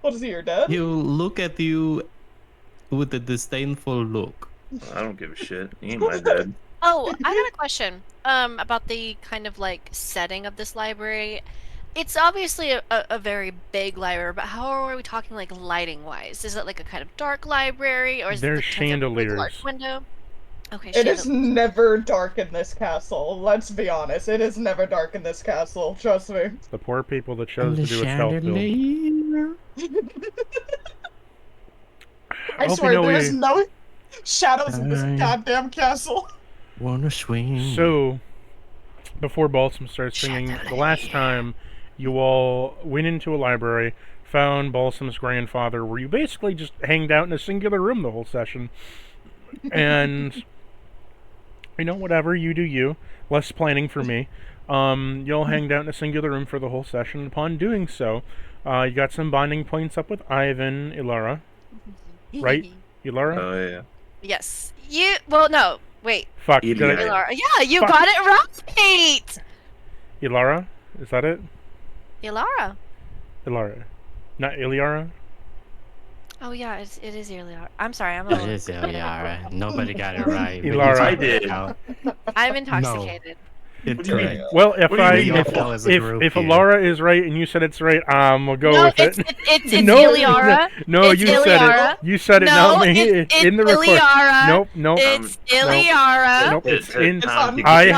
What is he, your dad? He'll look at you with a disdainful look. I don't give a shit. He ain't my dad. Oh, I got a question. About the kind of like setting of this library. It's obviously a very big library, but how are we talking like lighting wise? Is it like a kind of dark library, or is There's it like, tons of big, large chandeliers. window? Okay, It is chandeliers. never dark in this castle. Let's be honest. It is never dark in this castle. Trust me. It's the poor people that chose to do a stealth build. I hope you swear, know there's we- no shadows in this I- goddamn castle. Wanna swing? So, before Balsam starts singing, the last time you all went into a library, found Balsam's grandfather, where you basically just hanged out in a singular room the whole session. And, you know, whatever, you do you. Less planning for me. You all hanged out in a singular room for the whole session. Upon doing so, you got some bonding points up with Ivan, Ilara. Right? Ilara? Oh, yeah. Yes. Well, no. Wait. Fuck. Ilia. Did I- Ilara. Yeah, you Fuck. got it right. Ilara? Is that it? Ilara. Ilara. Not Iliara? Oh yeah, it is Ilara. I'm sorry. I'm a It little. is Eliara. Nobody got it right. but Ilara. you I figured it did. out. I'm intoxicated. It's do you right. mean? Well, if What do you I mean, if, y'all as a if, group if here? Alara is right and you said it's right, we'll go No, with it's it. it's No, Iliara. No, It's you said Iliara. it. You said it, No, not me. it's in the record. Iliara. Nope, nope. It's Iliara. Nope, it's in. It's on- I No.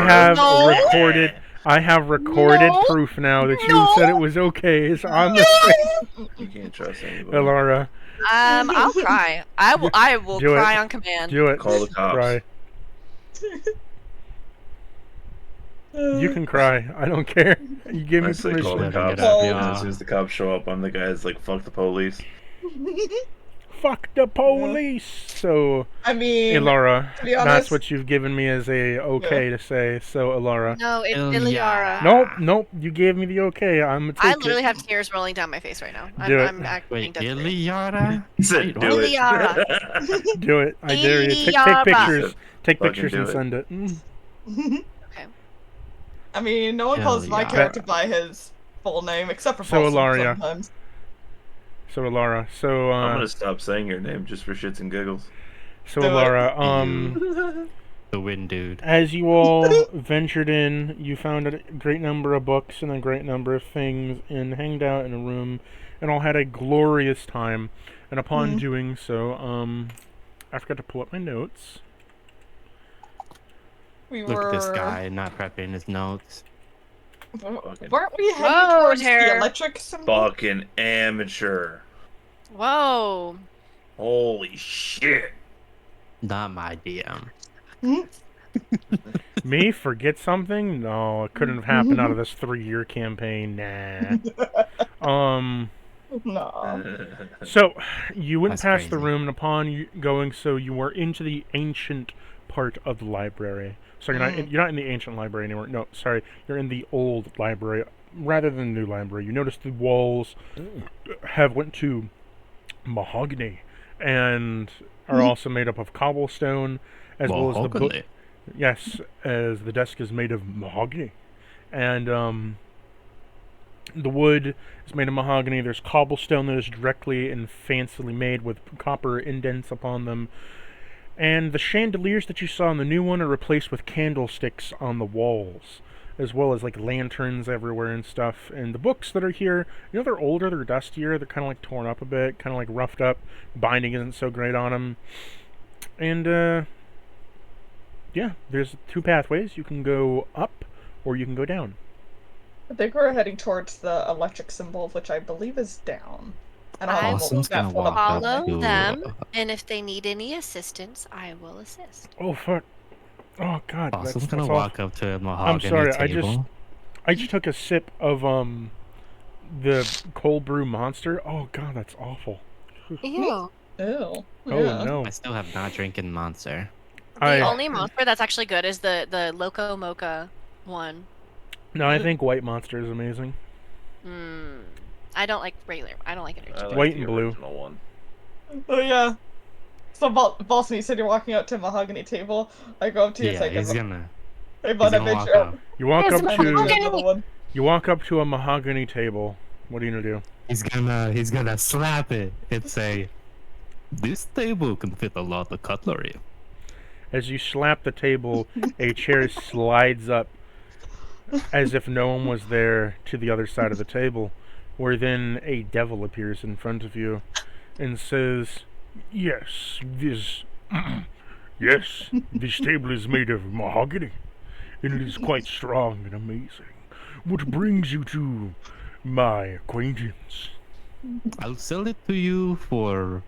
have No. recorded. I have recorded No. proof now that you No. said it was okay. It's on the thing. You can't trust anybody. Alara, I'll cry. I will Do it. cry on command. do it. Call the cops. Cry. You can cry. I don't care. You give me I say call the permission. cops. Living it up, And y'all. as soon as the cops show up, I'm the guy that's like, fuck the police. Fuck the police. So, I mean, Ilara, to be that's honest, what you've given me as a okay to say. So, Ilara. No, it's Iliara. Iliara. Nope, nope. You gave me the okay. I'm gonna I take literally it. have tears rolling down my face right now. Do it. I'm acting Wait, desperate. Eliara? He said, Wait, do what? it. Iliara. Do it. I dare you. Take Iliara. pictures. Take Fucking pictures do and it. send it. Okay. I mean, no one Hell calls my yeah. character by his full name except for So, Balsam Ilaria. sometimes. So, Ilara. So, I'm gonna stop saying your name just for shits and giggles. so, Do it. Ilara. The wind dude. As you all ventured in, you found a great number of books and a great number of things, and hanged out in a room, and all had a glorious time. And upon doing so, I forgot to pull up my notes. We Look were. at this guy not prepping his notes. Weren't we heading Whoa, towards Tara. the electric symbol? Fucking amateur. Whoa. Holy shit. Not my DM. Me forget something? No, it couldn't have happened out of this 3-year campaign. Nah. No. So you went That's past the crazy. room, and upon you going, so you were into the ancient part of the library. So you're not in the ancient library anymore. No, sorry, you're in the old library rather than the new library. You notice the walls have went to mahogany and are also made up of cobblestone, as well as the book. Mahogany. Yes, as the desk is made of mahogany, and the wood is made of mahogany. There's cobblestone that is directly and fancily made with copper indents upon them. And the chandeliers that you saw in the new one are replaced with candlesticks on the walls, as well as like lanterns everywhere and stuff. And the books that are here, you know, they're older, they're dustier, they're kind of like torn up a bit, kind of like roughed up. Binding isn't so great on them. And yeah, there's 2 pathways. You can go up or you can go down. I think we're heading towards the electric symbol, which I believe is down. And I I'll will Balsam's gonna that one walk up. up Follow to, them, and if they need any assistance, I will assist. Oh fuck! Oh god! Balsam's gonna awful. walk up to a mahogany sorry, table. I just took a sip of the cold brew monster. Oh god, that's awful. Ew. Ew. Oh Yeah. no! I still have not drinking Monster. The only monster that's actually good is the Loco Mocha one. No, I think white monster is amazing. I don't like regular. I don't like energy. I like White the and blue. original one. Oh yeah. So Balsam, you said you're walking out to a mahogany table. I go up to you and Yeah, say, he's gonna. "Hey, He's bud, I gonna made walk sure." up. You walk Yes, up mahogany. to you walk up to a mahogany table, What are you gonna do? He's gonna slap it and say, "This table can fit a lot of cutlery." As you slap the table, a chair slides up as if no one was there to the other side of the table, where then a devil appears in front of you and says, "Yes, this yes, this table is made of mahogany, and it is quite strong and amazing. What brings you to my acquaintance?" I'll sell it to you for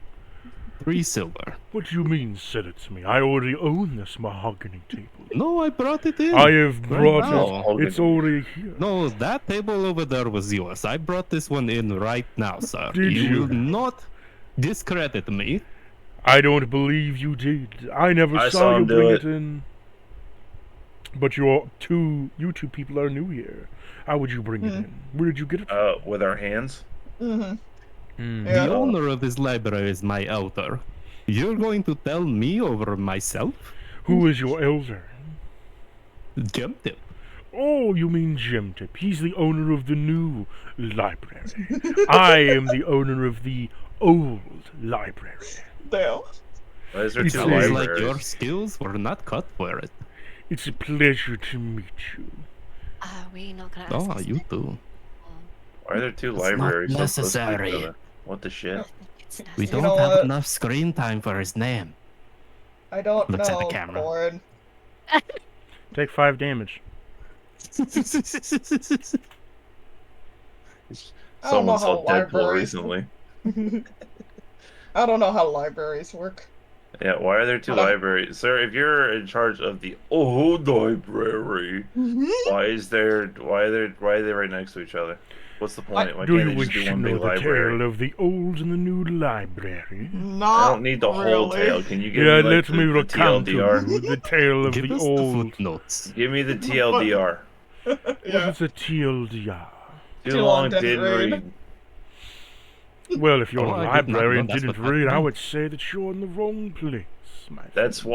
3 silver. "What do you mean, sell it to me? I already own this mahogany table. No, I brought it in. I have brought now. it. It's already here." No, that table over there was yours. I brought this one in right now, sir. Did you? Will not discredit me. I don't believe you did. I never I saw saw you him do bring it. it in. But you two people are new here. How would you bring it in? Where did you get it from? With our hands. Mm-hmm. Yeah. The owner of this library is my elder. You're going to tell me over myself? Who is your elder? Jemtip. Oh, you mean Jemtip. He's the owner of the new library. I am the owner of the old library. Damn. Why is there It two sounds Sounds libraries? like your skills were not cut for it. It's a pleasure to meet you. We not gonna ask Oh, this you next do. Why are there two It's not libraries? so close to each necessary. other? What the shit? It's We necessary. don't know have what? enough screen time for his name. I don't Looks at the know, camera. Cord. Take 5 damage. I don't know Someone how saw Deadpool libraries. recently. I don't know how libraries work. Yeah, why are there two Hold on. libraries? Sir, if you're in charge of the old library, why are they right next to each other? What's the point? Why Do can't you they just wish be to one know big the library? tale of the old and the new library? Not I don't need the whole really. tale. Can you give Yeah, me like let me the recount to TLDR? you the tale of Give the us the old. footnotes. Give me the TLDR. What Yeah. is a TLDR? Too long, didn't read. Well, if you're Oh, a I did not library know and that's didn't what that read, I meant. would say that you're in the wrong place, my friend. That's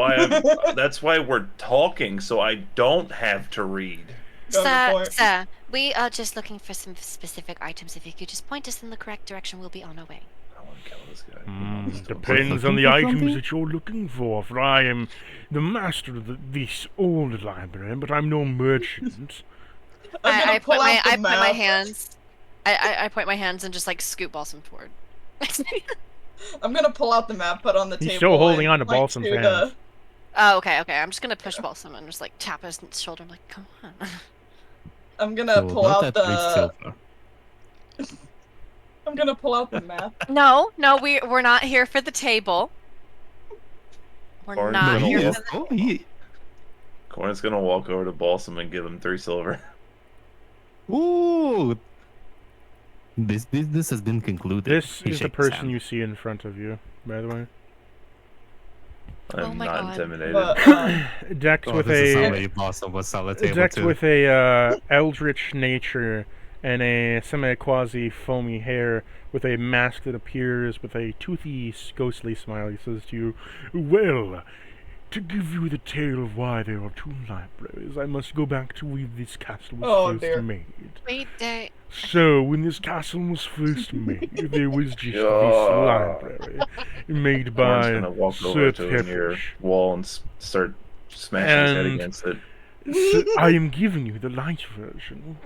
why we're talking, so I don't have to read. Got the Sir, point. sir, we are just looking for some specific items. If you could just point us in the correct direction, we'll be on our way. I want to kill this guy. Depends on the looking for items something? that you're looking for I am the master of this old library, but I'm no merchant. I'm gonna pull out the I point my map. hands. I point my hands and just like scoop Balsam forward. I'm gonna pull out the map, put on the He's table. still holding and on to point Balsam's to hands. Oh, okay. I'm just gonna push Balsam and just like tap his shoulder. I'm like, come on. I'm gonna So pull not out at least the. silver. I'm gonna pull out the map. No, we're not here for the table. We're Or not no, here he for is. the Oh, he. Corn's gonna walk over to Balsam and give him 3 silver. Ooh. This business has been concluded. This He is the shakes his person hand. you see in front of you, by the way. I'm Oh my not God. intimidated. But Decked Oh, with this is a somebody Blossom was on the table decked too. with a eldritch nature and a semi-quasi foamy hair with a mask that appears with a toothy, ghostly smile. He says to you, "Well, to give you the tale of why there are 2 libraries, I must go back to when this castle was Oh, first dear. made. Wait, So, when this castle was first made, there was just this Yeah. library made Corn's by gonna walk Sir over to near Tepish. wall and start smashing his head And- against it. I am giving you the light version.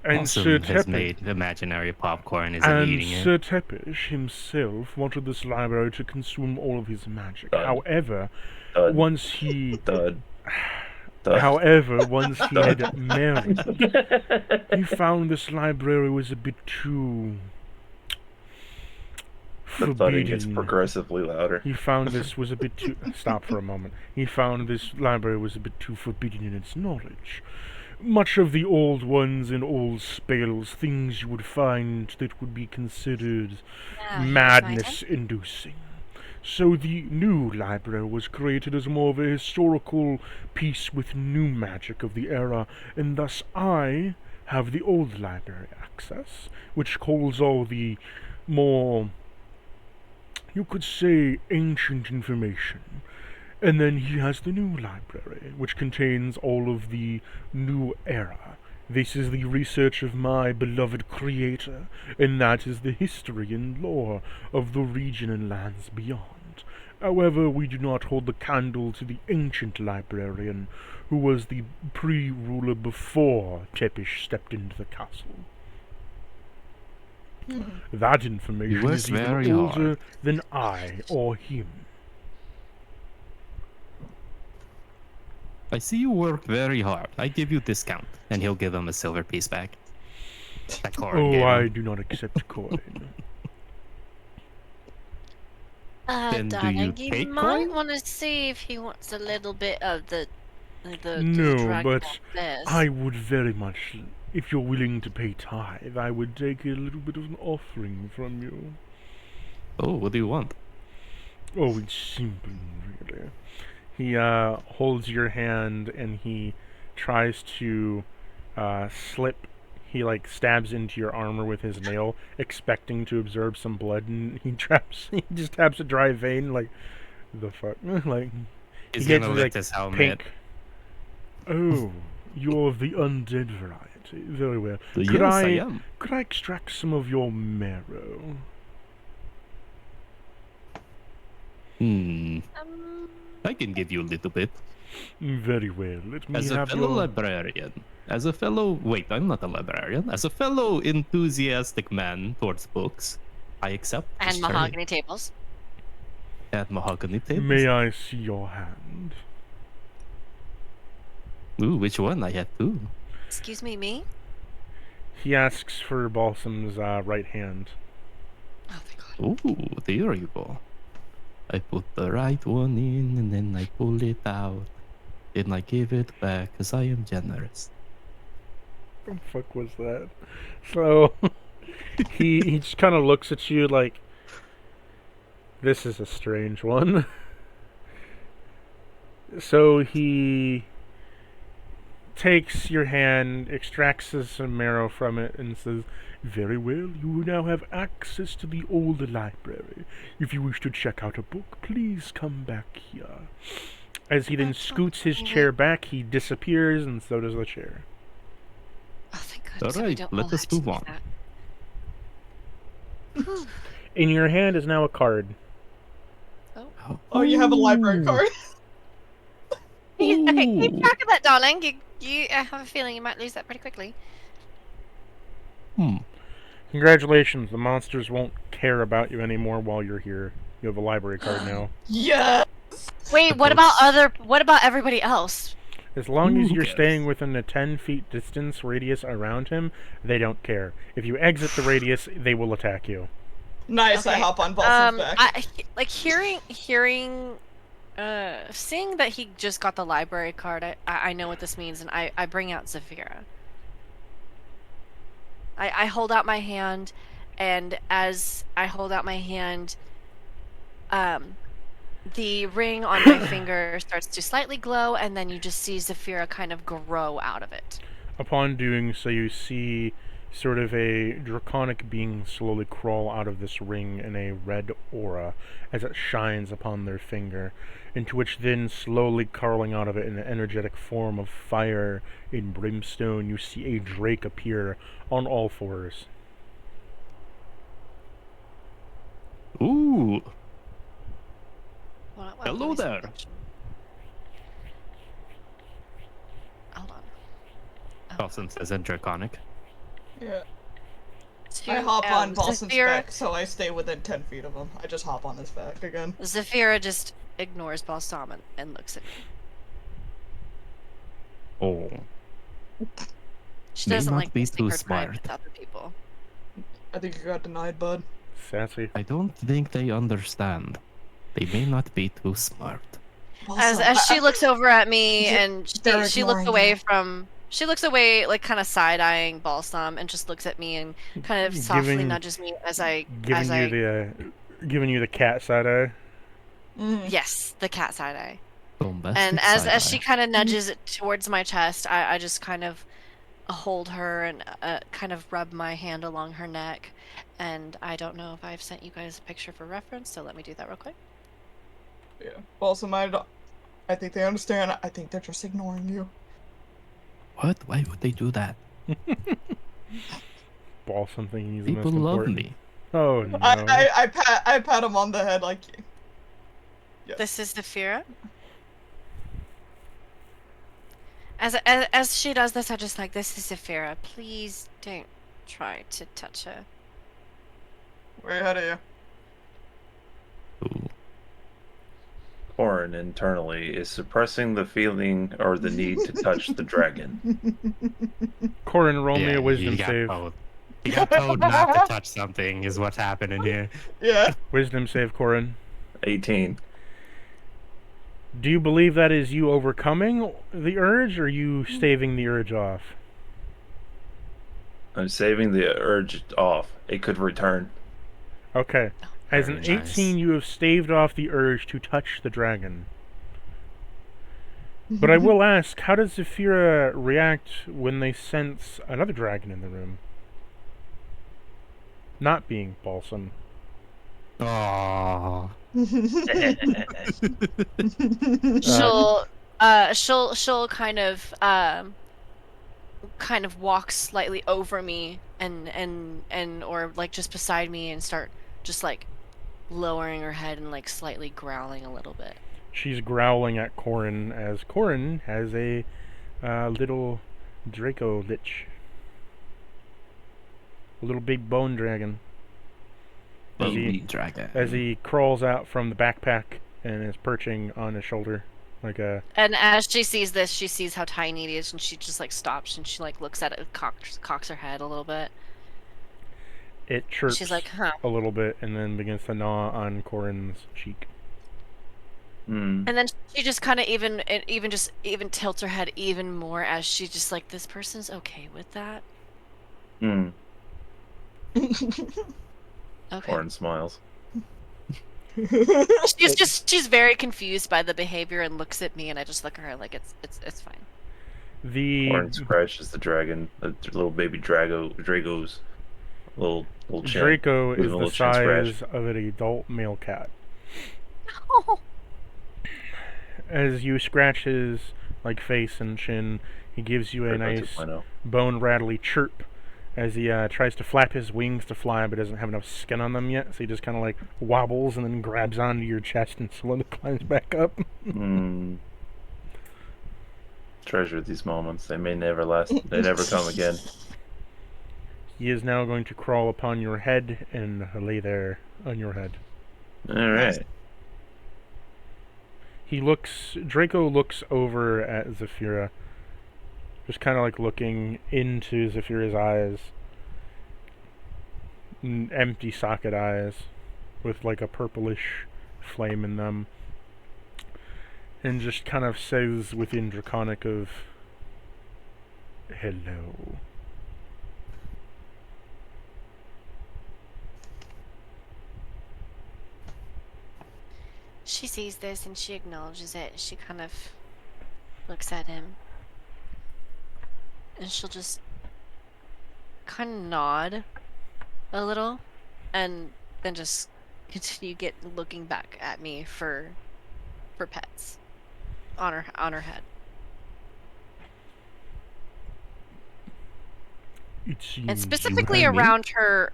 And Sir Blossom has Tepish, made imaginary popcorn, isn't and eating it. Sir Tepish himself wanted this library to consume all of his magic. Done. However, Thud, once he thud, thud. once he had married, he found this library was a bit too The thudding gets forbidden. progressively louder. He found this was a bit too. Stop for a moment. He found this library was a bit too forbidden in its knowledge. Much of the old ones and old spells, things you would find that would be considered madness-inducing. So the new library was created as more of a historical piece with new magic of the era, and thus I have the old library access, which holds all the more, you could say, ancient information. And then he has the new library, which contains all of the new era This is the research of my beloved creator, and that is the history and lore of the region and lands beyond. However, we do not hold the candle to the ancient librarian, who was the pre-ruler before Tepish stepped into the castle. That information works is even very older hard. than I or him. I see you work very hard. I give you discount. And he'll give him a silver piece back. That Corin Oh, gave I him. do not accept coin. Then do Darling, you you take might coin? want to see if he wants a little bit of the No, dragon but this. I would very much, if you're willing to pay tithe, I would take a little bit of an offering from you. Oh, what do you want? Oh, it's simple, really. He holds your hand and he tries to slip. He like stabs into your armor with his nail, expecting to absorb some blood, and he traps. He just taps a dry vein. Like, the fuck, like He's he gets gonna like lift his helmet. pink. Oh, you're of the undead variety. Very well. Yes, I am. Could I extract some of your marrow? I can give you a little bit. Very well. Let me As a have fellow your. librarian, as a fellow, wait, I'm not a librarian. As a fellow enthusiastic man towards books, I accept this And trade. mahogany tables. And mahogany tables. May I see your hand? Ooh, which one? I had two. Excuse me? He asks for Balsam's right hand. Oh, thank God. Ooh, there you go. I put the right one in and then I pull it out. Then I give it back because I am generous. What the fuck was that? So he just kind of looks at you like, this is a strange one. So he takes your hand, extracts some marrow from it, and says, "Very well, you now have access to the old library. If you wish to check out a book, please come back here." As he then scoots his chair back, he disappears, and so does the chair. Oh, thank goodness. we Alright, don't let all us have to move do on. that. Whew. In your hand is now a card. Oh, you have a library Ooh. card. Okay, keep Ooh. track of that, darling. I have a feeling you might lose that pretty quickly. Congratulations, the monsters won't care about you anymore while you're here. You have a library card now. Yeah. Wait, The what about books. what about everybody else? As long as Who you're cares? staying within a 10 feet distance radius around him, they don't care. If you exit the radius, they will attack you. Nice. I Okay, hop on Balsam's back. like hearing, seeing that he just got the library card, I know what this means, and I bring out Zafira. I hold out my hand, and as I hold out my hand, the ring on my finger starts to slightly glow, and then you just see Zafira kind of grow out of it. Upon doing so, you see sort of a draconic being slowly crawl out of this ring in a red aura as it shines upon their finger, into which then slowly curling out of it in an energetic form of fire and brimstone, you see a drake appear on all fours. Ooh. Well, Hello let me see there. the picture. Hold on. Dawson says in Draconic. Yeah. To, I hop on Balsam's Zafira, back, so I stay within 10 feet of him. I just hop on his back again. Zafira just ignores Balsam and looks at me. Oh. She May doesn't not like be wasting too her time smart. with other people. I think you got denied, bud. Sassy. I don't think they understand. They may not be too smart. As she looks over at me They're- and they're she looks ignoring away you. from like kind of side-eyeing Balsam and just looks at me and kind of softly Giving- nudges me as I Giving you the cat side eye. yes, the cat side-eye. Bombastic And as side-eye. she kind of nudges it towards my chest, I just kind of hold her and kind of rub my hand along her neck. And I don't know if I've sent you guys a picture for reference, so let me do that real quick. Yeah. Balsam, I think they understand. I think they're just ignoring you. What? Why would they do that? Ball something he's the People most love important. me. Oh no. I pat him on the head like. Yes. This is Zafira. As she does this, I just like, this is Zafira. Please don't try to touch her. Way ahead of you. Ooh. Corin internally is suppressing the feeling or the need to touch the dragon. Corin, roll me Yeah, a wisdom he got save. told. He got told not to touch something is what's happening here. Yeah. Wisdom save, Corin. 18. Do you believe that is you overcoming the urge, or you staving the urge off? I'm saving the urge off. It could return. Okay. As Very an nice. 18, you have staved off the urge to touch the dragon. But I will ask, how does Zafira react when they sense another dragon in the room? Not being Balsam. Aww. She'll kind of walk slightly over me and or like just beside me and start just like lowering her head and like slightly growling a little bit. She's growling at Corin as Corin has a little Draco Lich. A little big bone dragon. Baby dragon. As he crawls out from the backpack and is perching on his shoulder. Like a... And as she sees this, she sees how tiny it is, and she just like stops and she like looks at it, cocks her head a little bit. It chirps She's like, huh. a little bit and then begins to gnaw on Corin's cheek. Hmm. And then she just kind of even tilts her head even more as she just like, this person's okay with that. Hmm. Okay. Corin smiles. She's very confused by the behavior and looks at me, and I just look at her like it's fine. Corin scratches the dragon, the little baby Drago's little chin. Draco Give is him a the little chin scratch. size of an adult male cat. Oh. As you scratch his like face and chin, he gives you a Draco nice 2.0. bone rattly chirp as he tries to flap his wings to fly, but doesn't have enough skin on them yet, so he just kind of like wobbles and then grabs onto your chest and slowly climbs back up. Hmm. Treasure these moments. They may never last. They never come again. He is now going to crawl upon your head and lay there on your head. All right. Draco looks over at Zafira, just kind of like looking into Zafira's eyes. Empty socket eyes with like a purplish flame in them. And just kind of says within Draconic of, hello. She sees this and she acknowledges it. She kind of looks at him. And she'll just kind of nod a little and then just continue looking back at me for pets on her head. It seems And you specifically have- around her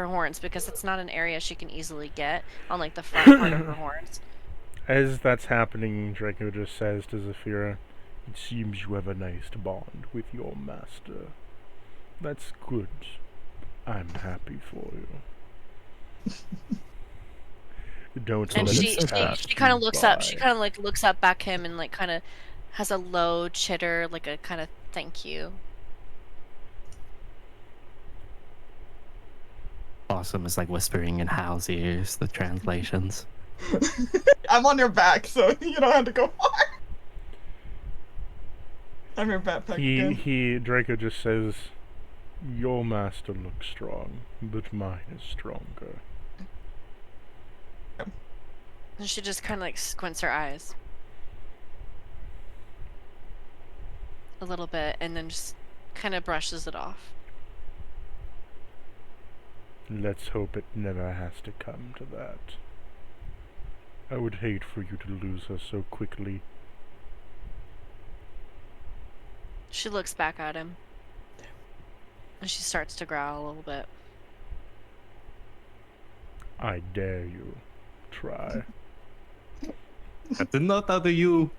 horns, because it's not an area she can easily get on like the front part of her horns. As that's happening, Draco just says to Zafira, it seems you have a nice bond with your master. That's good. I'm happy for you. Don't And let she- it pass she kind you of looks up. by. She kind of like looks up back him and like kind of has a low chitter, like a kind of thank you. Awesome is like whispering in Hal's ears, the translations. I'm on your back, so you don't have to go far. I'm your backpack again. Draco just says, your master looks strong, but mine is stronger. And she just kind of like squints her eyes a little bit and then just kind of brushes it off. Let's hope it never has to come to that. I would hate for you to lose her so quickly. She looks back at him. And she starts to growl a little bit. I dare you. Try. That's not out of you.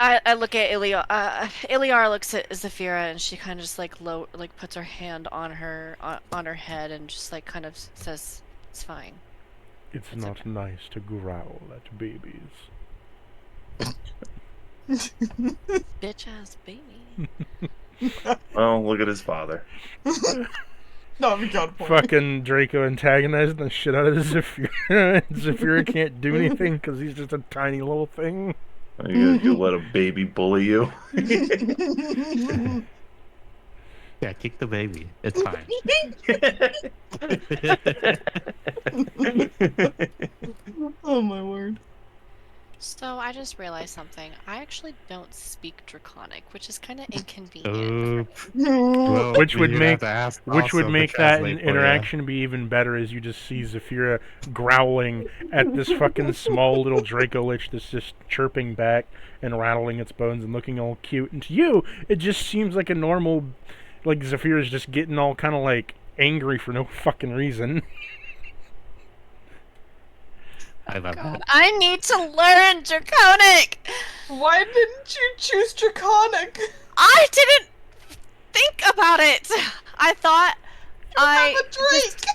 I look at Iliar. Iliar looks at Zafira, and she kind of just like puts her hand on her head, and just like kind of says, "It's fine." It's not nice to growl at babies. Bitch ass baby. Well, look at his father. No, we got a point. Fucking Draco antagonizing the shit out of Zafira. Zafira can't do anything because he's just a tiny little thing. You let a baby bully you. Yeah, kick the baby. It's fine. Oh my word. So I just realized something. I actually don't speak Draconic, which is kind of inconvenient. Well, Which would we'd make have to ask Which would also to make that translate for ya. interaction be even better as you just see Zafira growling at this fucking small little Draco Lich that's just chirping back and rattling its bones and looking all cute. And to you, it just seems like a normal, like Zafira's just getting all kind of like angry for no fucking reason. I love God, that. I need to learn Draconic! Why didn't you choose Draconic? I didn't think about it! I thought I'm a Drake!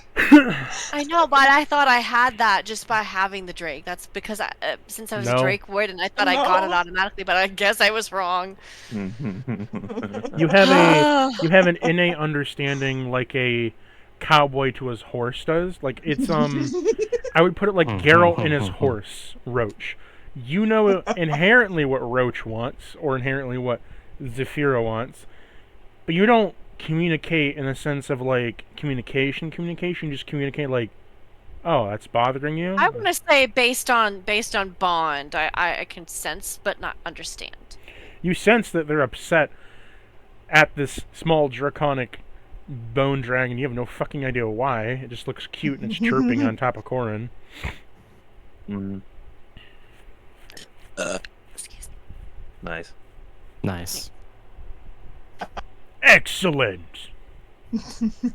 I know, but I thought I had that just by having the Drake. That's because since I was No. a Drake Warden, I thought I got it No. automatically, but I guess I was wrong. You have an innate understanding like a cowboy to his horse does. Like it's I would put it like Geralt and his horse, Roach. You know inherently what Roach wants, or inherently what Zafira wants, but you don't communicate in the sense of like communication. Communication, just communicate like, oh, that's bothering you. I want to say based on bond, I can sense but not understand. You sense that they're upset at this small draconic bone dragon. You have no fucking idea why. It just looks cute and it's chirping on top of Corin. Mm, Excuse me. nice. Nice. Excellent.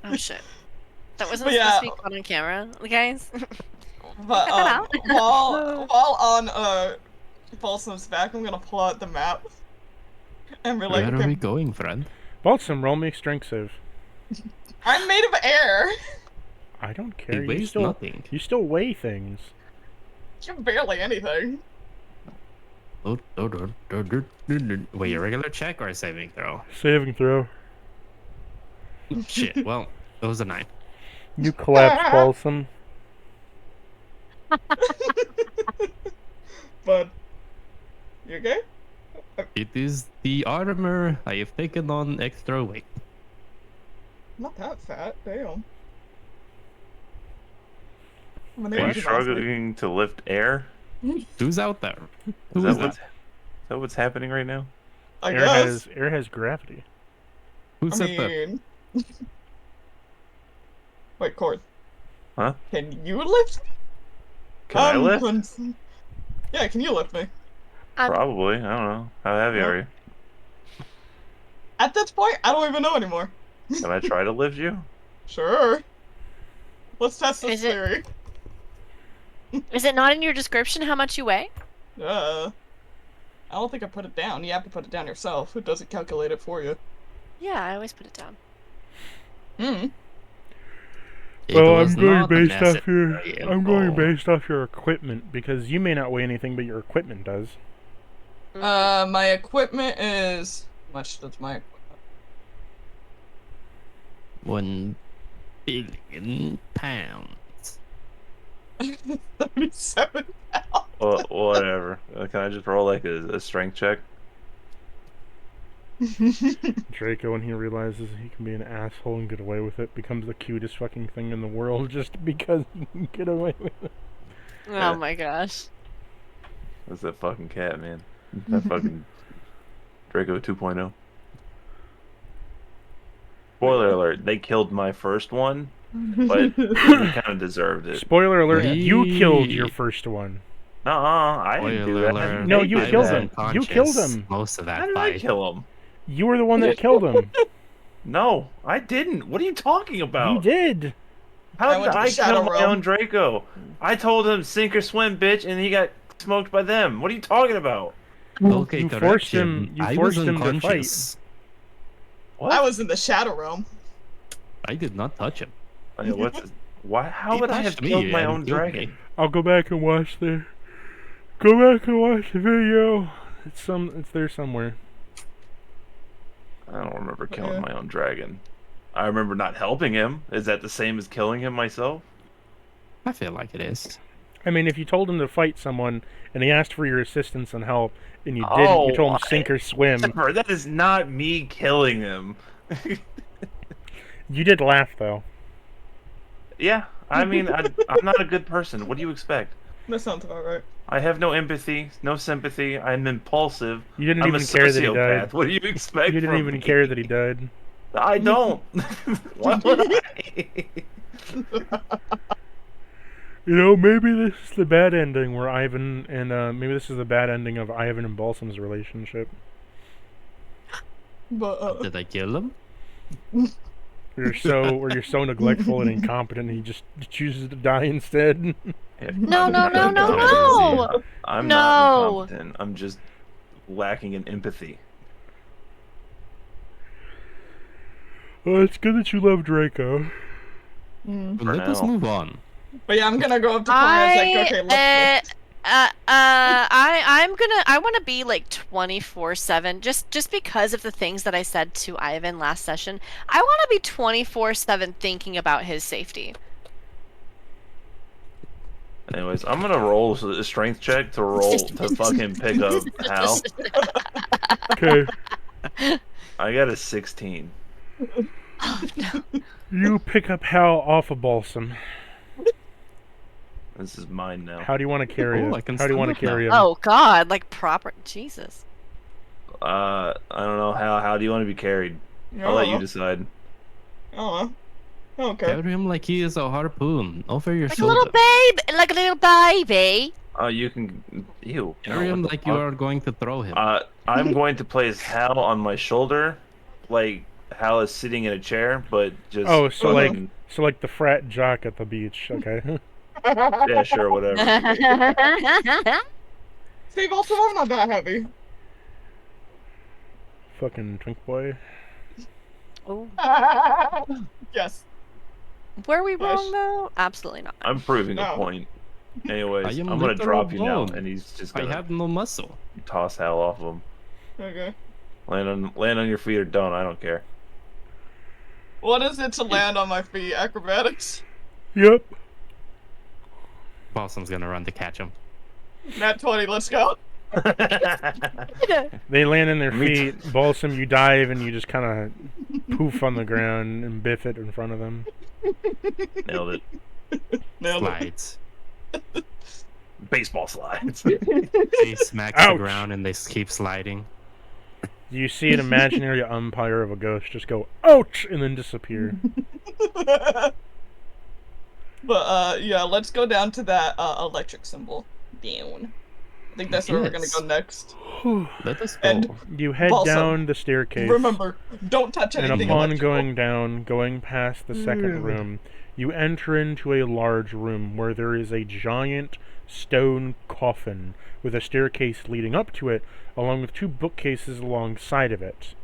Oh shit. That wasn't But supposed yeah. to be caught on camera, guys. But Cut that out. while on Balsam's back, I'm gonna pull out the map and be like, Where are okay, we going, friend? Balsam, roll me strength save. I'm made of air. I don't care. It weighs nothing. You still weigh things. You're barely anything. Wait, a regular check or a saving throw? Saving throw. Shit, well, it was a 9. You collapse, Balsam. But you okay? It is the armor. I have taken on extra weight. Not that fat, damn. I'm an Are you energy monster. struggling to lift air? Who's out there? Is Who that is what's, that? is that what's happening right now? I guess. Air has gravity. Who I said that? mean, wait, Cord. Huh? Can you lift me? Can I lift? Yeah, can you lift me? Probably. I don't know. How heavy Yeah. are you? At this point, I don't even know anymore. Can I try to lift you? Sure. Let's test this Is it- theory. Is it not in your description how much you weigh? I don't think I put it down. You have to put it down yourself. It doesn't calculate it for you. Yeah, I always put it down. Hmm. It Well, was I'm going not based off necessary your. at I'm going all. based off your equipment because you may not weigh anything, but your equipment does. My equipment is... How much does my... 1 billion pounds. 37 pounds. Well, whatever. Can I just roll like a strength check? Draco, when he realizes he can be an asshole and get away with it, becomes the cutest fucking thing in the world just because he can get away with it. Oh my gosh. That's that fucking cat, man. That fucking Draco 2.0. Spoiler alert, they killed my first one, but he kind of deserved it. Spoiler alert, you killed your Yee. first one. I didn't do Spoiler that. alert, No, you I killed was him. You unconscious killed him. Most of How that did I fight. kill him? You were the one that killed him. No, I didn't. What are you talking about? You did. How I did went to the I Shadow kill my Realm. own Draco? I told him sink or swim, bitch, and he got smoked by them. What are you talking about? Okay, You forced correction. him. You I forced was him to fight. unconscious. What? I was in the Shadow Realm. I did not touch him. Okay, what's why? How He would I have touched me killed my and own killed me. dragon? I'll go back and watch the. Go back and watch the video. It's there somewhere. I don't remember killing Yeah. my own dragon. I remember not helping him. Is that the same as killing him myself? I feel like it is. I mean, if you told him to fight someone and he asked for your assistance and help, and you didn't, you told him sink or swim. Never. That is not me killing him. You did laugh though. Yeah, I mean, I'm not a good person. What do you expect? That sounds about right. I have no empathy, no sympathy. I'm impulsive. You didn't I'm even a care that he sociopath. died. What do you expect? You didn't from even me? care that he died. I don't. Why would I? You know, maybe this is the bad ending where Ivan and maybe this is the bad ending of Ivan and Balsam's relationship. But Did I kill him? Where you're so neglectful and incompetent, and he just chooses to die instead. No, no, no, no, no. I'm not No. incompetent. I'm just lacking in empathy. Well, it's good that you love Draco. Let us now. move on. but yeah, I'm gonna go up to Connor and say, okay, let's I want to be like 24/7 just because of the things that I said to Ivan last session. I want to be 24/7 thinking about his safety. Anyways, I'm gonna roll a strength check to fucking pick up Hal. Okay, I got a 16. you pick up Hal off of Balsam. This is mine now. How do you want to carry Oh, it? I can How do you stand want up to carry him? Oh God, like proper Jesus. I don't know. How do you want to be carried? I'll let you decide. Oh, okay. Carry him like he is a harpoon over your Like a shoulder. little babe, like a little baby. You can. Ew. Carry no, him what the like you fuck? are going to throw him. I'm going to place Hal on my shoulder, like Hal is sitting in a chair, but just. Oh, so like fucking- so like the frat jock at the beach. Okay. Yeah, sure, whatever. Steve, also, I'm not that heavy. Fucking twink boy. Oh, Yes. were we Push. wrong though? Absolutely not. I'm proving a No. point. Anyways, I am I'm gonna literal drop you now, bone. and he's just I gonna have no muscle. toss Hal off of him. Okay. Land on your feet or don't. I don't care. What is it to land on my feet? Acrobatics? Yep. Possum's gonna run to catch him. Nat 20, let's go. They land in their Me too. feet. Balsam, you dive and you just kind of poof on the ground and biff it in front of them. Nailed it. Nailed it. Slides. Baseball slides. He smacks the Ouch. ground and they keep sliding. You see an imaginary umpire of a ghost just go, ouch, and then disappear. But, yeah, let's go down to that, electric symbol. Down. I think that's where we're gonna Yes. go next. Let us go. And You head Balsam, down the staircase. remember, don't touch And anything upon electrical. going down, going past the second room, you enter into a large room where there is a giant stone coffin with a staircase leading up to it, along with two bookcases alongside of it.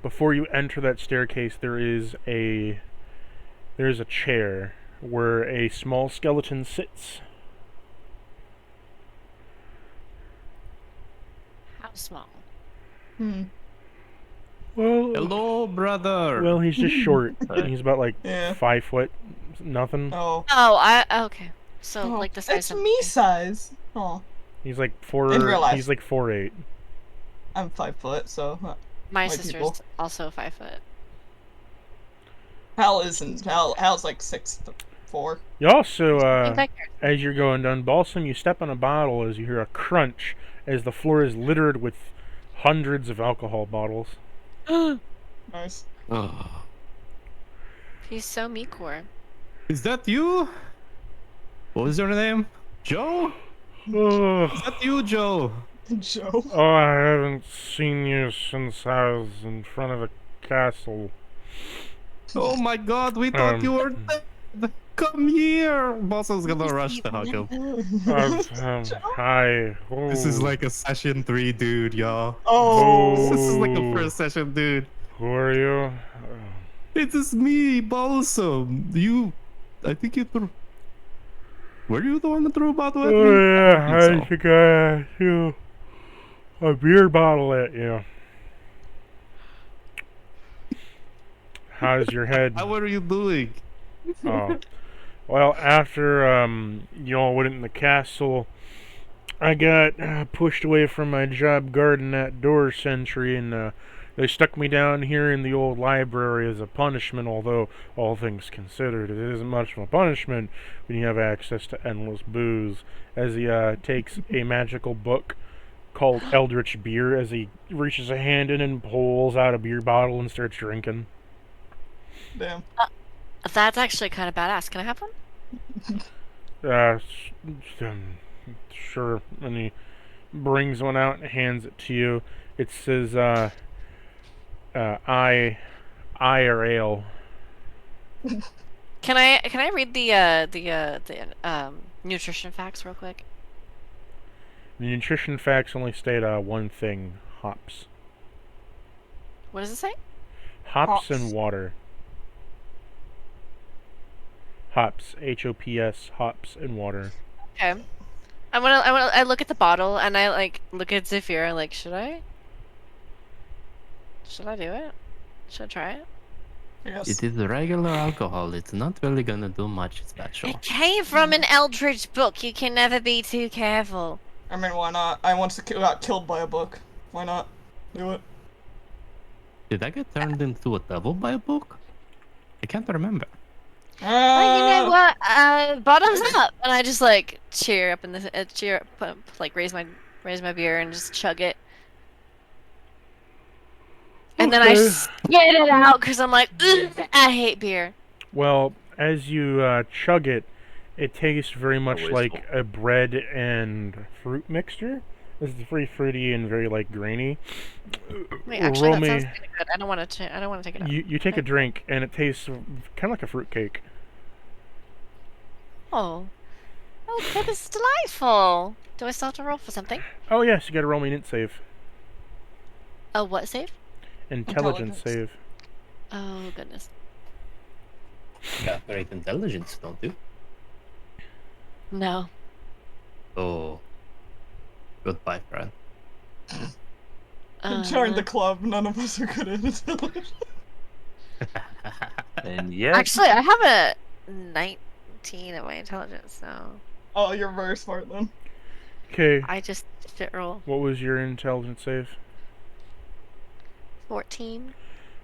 Before you enter that staircase, there's a chair where a small skeleton sits. How small? Well, Hello, brother. well, he's just short. He's about like Yeah. 5 foot, nothing. Oh. Oh, okay. So Oh, like the size it's of me size. Oh, He's like four. In real life. He's like 4'8". I'm 5 foot, so my my sister's people. also 5 foot. Hal isn't. Hal's like 6'4". You also, Think back there. as you're going down Balsam, you step on a bottle as you hear a crunch as the floor is littered with hundreds of alcohol bottles. Nice. Oh. He's so mecore. Is that you? What was your name? Joe? Oh, Is that you, Joe? Joe. Oh, I haven't seen you since I was in front of a castle. Oh my god, we thought you were dead. Come here. Balsam's gonna rush to hug him. Hi. This is Oh. like a session 3, dude, y'all. Oh. This is like a Oh. first session, dude. Who are you? It is me, Balsam. I think you threw. Were you the one that threw a bottle at me? Oh yeah, I so. think I threw a beer bottle at you. How's your head? How are you doing? Oh. Well, after y'all went in the castle, I got pushed away from my job guarding that door sentry, and they stuck me down here in the old library as a punishment, although, all things considered, it isn't much of a punishment when you have access to endless booze, as he takes a magical book called Eldritch Beer as he reaches a hand in and pulls out a beer bottle and starts drinking. Damn. That's actually kind of badass. Can I have one? Sure. And he brings one out and hands it to you. It says, I or ale. Can I read the nutrition facts real quick? The nutrition facts only state one thing: hops. What does it say? Hops and Hops. water. Hops, H-O-P-S, hops and water. Okay. I look at the bottle and I like look at Zephyr and like, should I do it? Should I try it? Yes. It is regular alcohol. It's not really gonna do much special. It came from an Eldritch book. You can never be too careful. I mean, why not? I once got killed by a book. Why not? Do it. Did I get turned into a devil by a book? I can't remember. Well, you know what? Bottoms up, and I just like cheer up like raise my beer and just chug it, and then I Okay. spit it out because I'm like, ugh, I hate beer. Well, as you chug it, it tastes very much wasteful. like a bread and fruit mixture. This is very fruity and very like grainy. Wait, actually, Roll that sounds me- kind of good. I don't want to. I don't want to take it out. You take a drink and it tastes kind of like a fruit cake. Oh, okay, this is delightful. Do I still have to roll for something? Oh yes, you got to roll me an int save, Oh, what save? intelligence Intelligence. save. Oh goodness. Yeah, great intelligence, don't you? No. Oh. Goodbye, friend. Join the club. None of us are good at intelligence. And yet, Actually, I have a 19 at my intelligence, so Oh, you're very smart then. Okay, I just shit roll. what was your intelligence save? 14.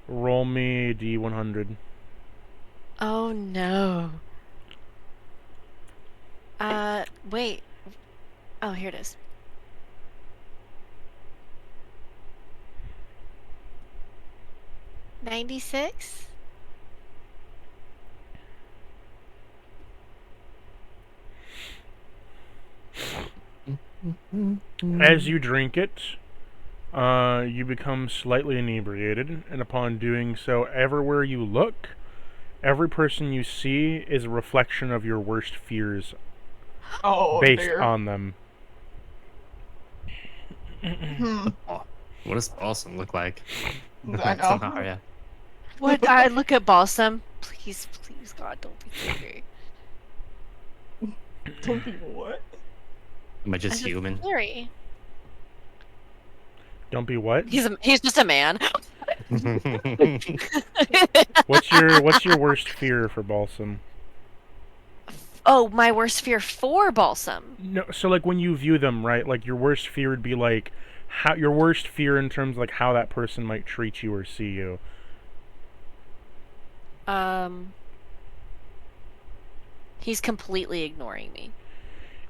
Roll me D100. Oh no. Wait. Oh, here it is. $96? As you drink it, you become slightly inebriated, and upon doing so, everywhere you look, every person you see is a reflection of your worst fears Oh, based dear. on them. Hmm. Oh, what does awesome look like? I know. Scenario. What? I look at Balsam. Please, please, God, don't be scary. Some people what? Am I just I'm human? Scary. Don't be what? He's just a man. What's your worst fear for Balsam? Oh, my worst fear for Balsam. No, so like when you view them, right? Like your worst fear would be like how your worst fear in terms of like how that person might treat you or see you. He's completely ignoring me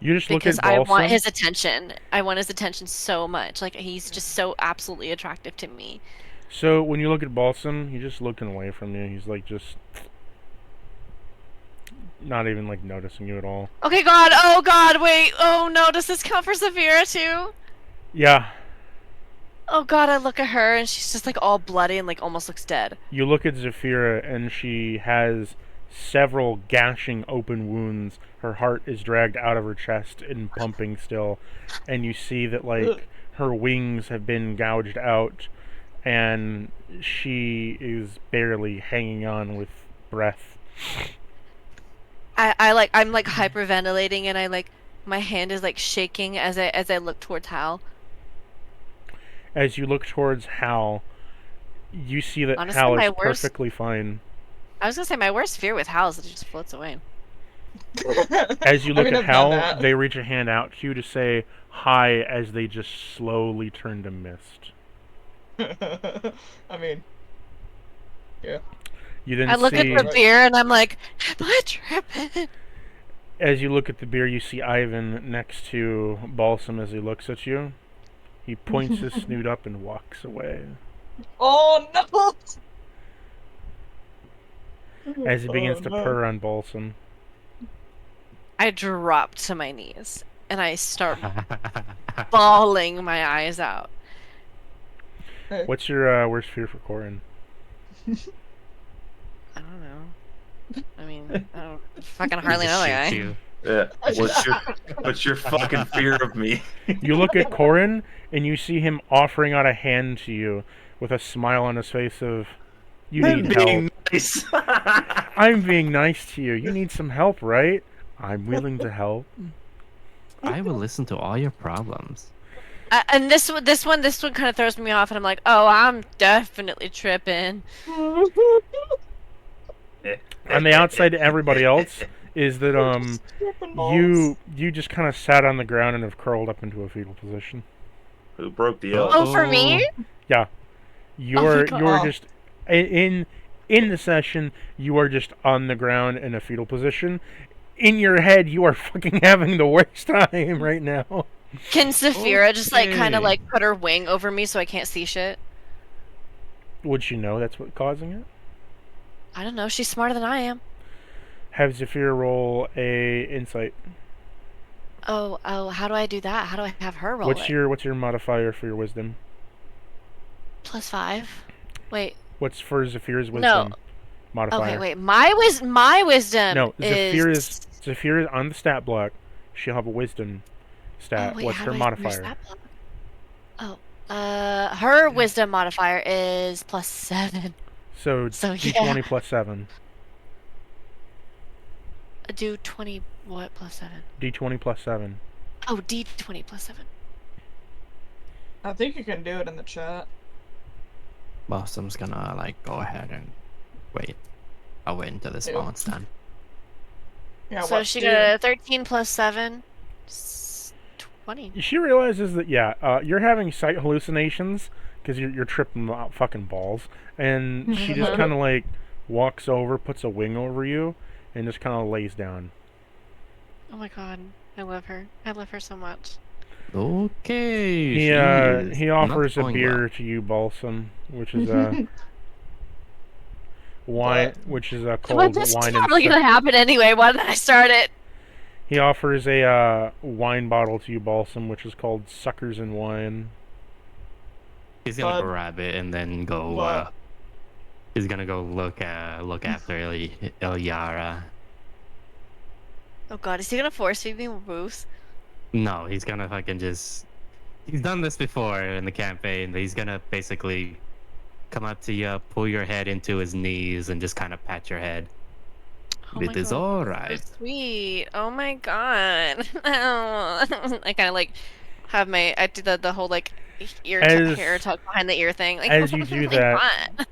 You just look because at I Balsam. want his attention. I want his attention so much. Like he's just so absolutely attractive to me. So when you look at Balsam, he's just looking away from you. He's like just not even like noticing you at all. Okay, God. Oh, God. Wait. Oh no. Does this count for Severa too? Yeah. Oh god, I look at her and she's just like all bloody and like almost looks dead. You look at Zafira and she has several gashing open wounds. Her heart is dragged out of her chest and pumping still. And you see that like her wings have been gouged out and she is barely hanging on with breath. I'm like hyperventilating and I like my hand is like shaking as I look towards Hal. As you look towards Hal, you see that Honestly, Hal my is worst- perfectly fine. I was gonna say my worst fear with Hal is that he just floats away. As you look I mean, at I've done Hal, that. they reach a hand out to you to say hi as they just slowly turn to mist. I mean, yeah. You then I look see, at the beer and I'm like, am I tripping? as you look at the beer, you see Ivan next to Balsam as he looks at you. He points his snoot up and walks away. Oh no! As he begins Oh, to no. purr on Balsam. I drop to my knees and I start bawling my eyes out. What's your worst fear for Corin? I don't know. I mean, I don't fucking hardly know the guy. You. Yeah. What's your fucking fear of me? You look at Corin and you see him offering out a hand to you with a smile on his face of, you need help. Nice. I'm being nice to you. You need some help, right? I'm willing to help. I will listen to all your problems. And this one kind of throws me off, and I'm like, oh, I'm definitely tripping. On the outside to everybody else is that you just kind of sat on the ground and have curled up into a fetal position. Who broke the L? Oh, for me? You're God. just in the session. You are just on the ground in a fetal position. In your head, you are fucking having the worst time right now. Can Saphira just like kind of Okay. like put her wing over me so I can't see shit? Would she know that's what's causing it? I don't know. She's smarter than I am. Have Zafira roll a insight. Oh, how do I do that? How do I have her roll What's it? your modifier for your wisdom? +5? Wait. What's for Zafira's wisdom No. modifier? Okay, wait. My wisdom No, is... Zafira's on the stat block. She'll have a wisdom stat. Oh, wait, What's how her do I use modifier? that block? Oh, her wisdom modifier is +7. So So, D20 yeah. plus 7. Do 20 what +7? D20 plus 7. Oh, D20 +7. I think you can do it in the chat. Blossom's gonna like go ahead and wait. I'll wait until this Ew. moment's done. Yeah, So what she do? got a 13 +7, 20. She realizes that you're having sight hallucinations because you're tripping out fucking balls, and she just kind of like walks over, puts a wing over you, and just kind of lays down. Oh my god, I love her. I love her so much. Okay. He she is he not offers a going beer well. to you, Balsam, which is wine, which is a But cold this is wine probably and gonna happen anyway. Why did I start it? he offers a wine bottle to you, Balsam, which is called Suckers and Wine. He's gonna Bud. grab it and then go. What? He's gonna go look after Ilyara. Oh god, is he gonna force feed me Ruth? No, he's gonna fucking just. He's done this before in the campaign. He's gonna basically come up to you, pull your head into his knees, and just kind of pat your head. Oh my It is god, all so right. sweet. Oh my god. I kind of like have I do the whole like hair tuck behind the ear thing. Like, as you do like, that, what?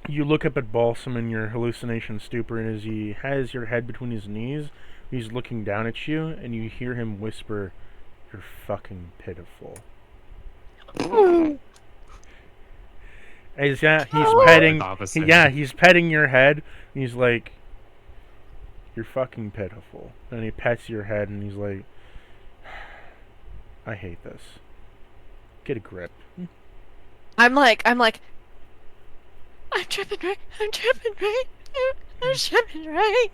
you look up at Balsam in your hallucination stupor, and as he has your head between his knees, he's looking down at you, and you hear him whisper, "You're fucking pitiful." As he's petting, Opposite. he's petting your head. And he's like, "You're fucking pitiful," and he pets your head, and he's like, "I hate this. Get a grip." I'm like, I'm tripping right. I'm tripping right. I'm tripping right.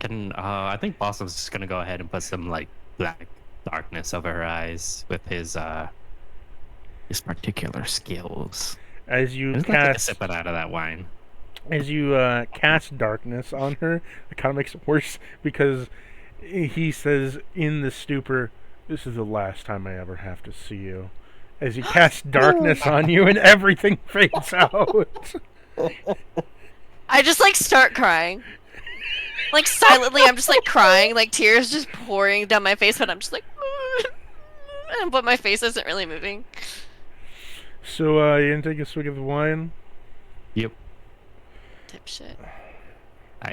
Can I think Blossom's just gonna go ahead and put some like black darkness over her eyes with his particular skills. As you I'm just gonna take a cast, sip out of that wine. as you cast darkness on her, it kind of makes it worse because he says in the stupor, "This is the last time I ever have to see you." As you cast darkness on you, and everything fades out. I just like start crying. Like silently, I'm just like crying, like tears just pouring down my face, but I'm just like, but my face isn't really moving. So you didn't take a swig of the wine. Yep. Dipshit.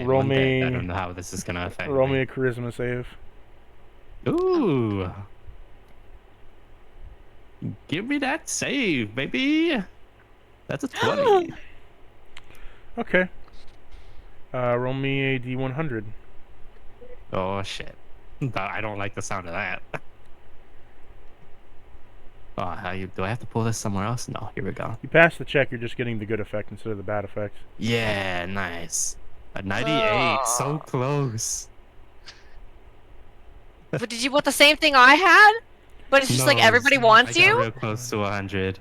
Roll I'm dead. I me- don't know how this is gonna affect Roll me me. a charisma save. Ooh. Give me that save, baby. That's a 20. Okay. Roll me a D100. Oh shit. I don't like the sound of that. Oh, do I have to pull this somewhere else? No, here we go. You pass the check, you're just getting the good effect instead of the bad effect. Yeah, nice. A 98, so close. But did you want the same thing I had? But it's just like No, everybody wants I got you? real close to 100.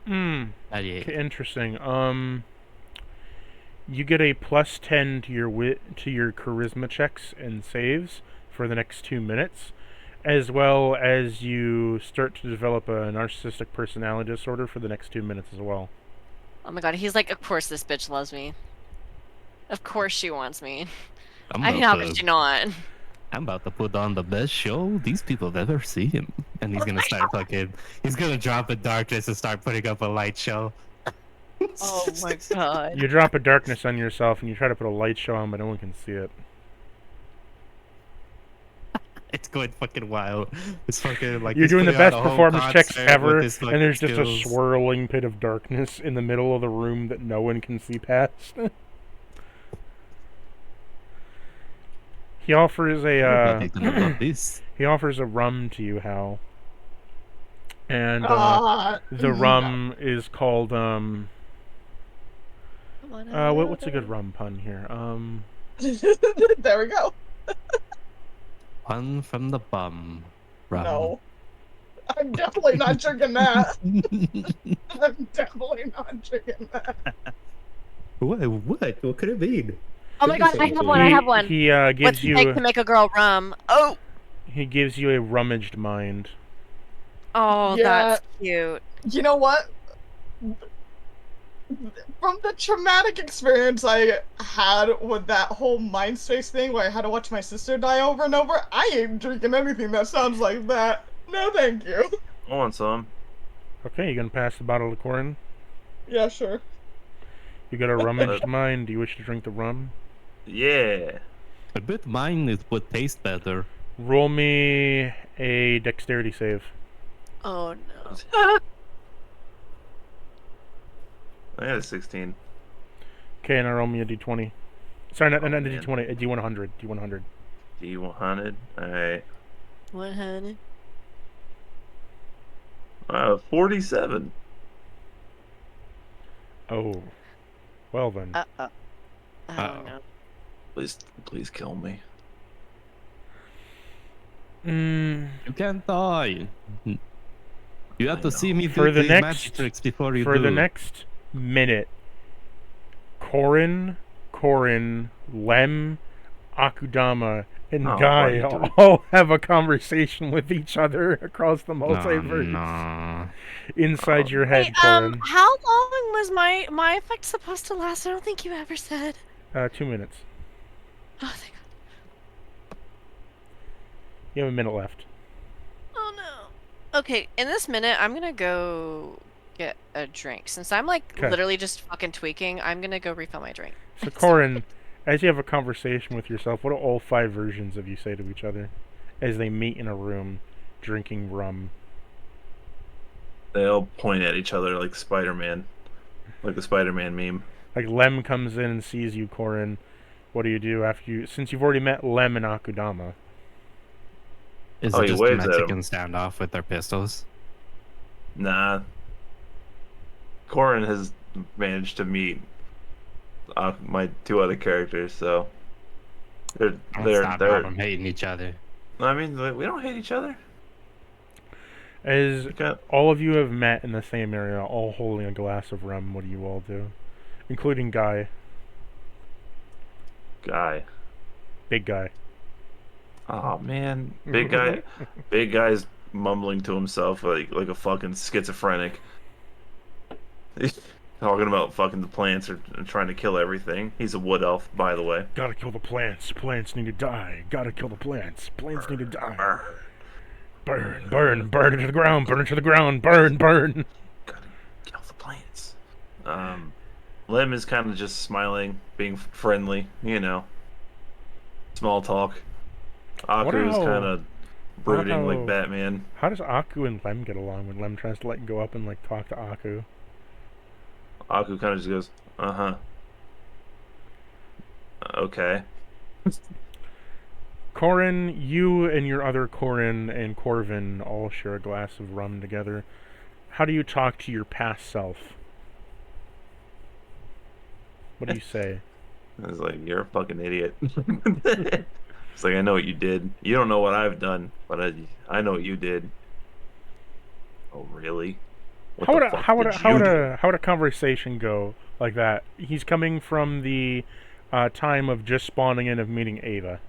Hmm. 98. Okay, interesting. You get a +10 to your to your charisma checks and saves for the next 2 minutes, as well as you start to develop a narcissistic personality disorder for the next 2 minutes as well. Oh my god, he's like, of course this bitch loves me. Of course she wants me. I'm I mean, about how could to- she not? I'm about to put on the best show these people have ever seen. And he's gonna start he's gonna drop a darkness and start putting up a light show. Oh my god. You drop a darkness on yourself and you try to put a light show on, but no one can see it. It's going fucking wild. It's fucking like You're he's doing the putting on best a whole performance checks concert ever, with his and there's just fucking a skills. swirling pit of darkness in the middle of the room that no one can see past. He offers Everybody's gonna love this. he offers a rum to you, Hal. And the No. rum is called Come on, what's a good rum pun here? There we go. One from the bum. Rum. No. I'm definitely not drinking that. I'm definitely not drinking that. What? What could it mean? Oh my god, I have one, I have one. He What's gives it take you to make a girl rum? Oh! he gives you a rummaged mind. Oh, Yeah. that's cute. You know what? From the traumatic experience I had with that whole mind space thing where I had to watch my sister die over and over, I ain't drinking anything that sounds like that. No, thank you. I want some. Okay, you gonna pass the bottle to Corin? Yeah, sure. You got a rummaged mind. Do you wish to drink the rum? Yeah. I bet mine would taste better. Roll me a dexterity save. Oh no. I got a 16. Okay, now roll me a d20. Sorry, not a man. d20, a d100. D100. D100. Alright. What, honey? 47. Oh. Well then. Oh Uh-oh. no. Please kill me. Mm, You can't die. You have I to know. see me For do the the next- magic tricks before you for do. the next minute, Corin, Lem, Akudama, and Oh, Guy what are you doing? all have a conversation with each other across the No, multiverse no. inside your head, Wait, Corin. how long was my effect supposed to last? I don't think you ever said. 2 minutes. Oh, thank God. You have a minute left. Oh no. Okay, in this minute, I'm gonna go get a drink. Since I'm like 'Kay. literally just fucking tweaking, I'm gonna go refill my drink. So, Corin, as you have a conversation with yourself, what do all 5 versions of you say to each other as they meet in a room drinking rum? They all point at each other like Spider-Man. Like the Spider-Man meme. Like, Lem comes in and sees you, Corin. What do you do after you... Since you've already met Lem and Akudama. Is Oh, it he just a waves at Mexican him. standoff with their pistols? Nah. Corin has managed to meet my two other characters, so they're Don't stop y'all they're. from hating each other. I mean, like, we don't hate each other. As We got all of you have met in the same area, all holding a glass of rum, what do you all do? Including Guy. guy. Big Guy. Oh man, big guy. Big guy's mumbling to himself like a fucking schizophrenic. He's talking about fucking the plants or trying to kill everything. He's a wood elf, by the way. Gotta kill the plants. Plants need to die. Gotta kill the plants. Plants need to die. Burn, burn, burn it to the ground. Burn it to the ground. Burn, burn. Gotta kill the plants. Lem is kind of just smiling, being friendly, you know. Small talk. Aku is how- kind of brooding how- like Batman. How does Aku and Lem get along when Lem tries to like go up and like talk to Aku? Aku kind of just goes, uh-huh. Okay. Corin, you and your other Corin and Corvin all share a glass of rum together. How do you talk to your past self? What do you say? I was like, you're a fucking idiot. It's like, I know what you did. You don't know what I've done, but I know what you did. Oh, really? What How the would, a, fuck how, would did a, how, you would do? a, how would a conversation go like that? He's coming from the time of just spawning in of meeting Ava.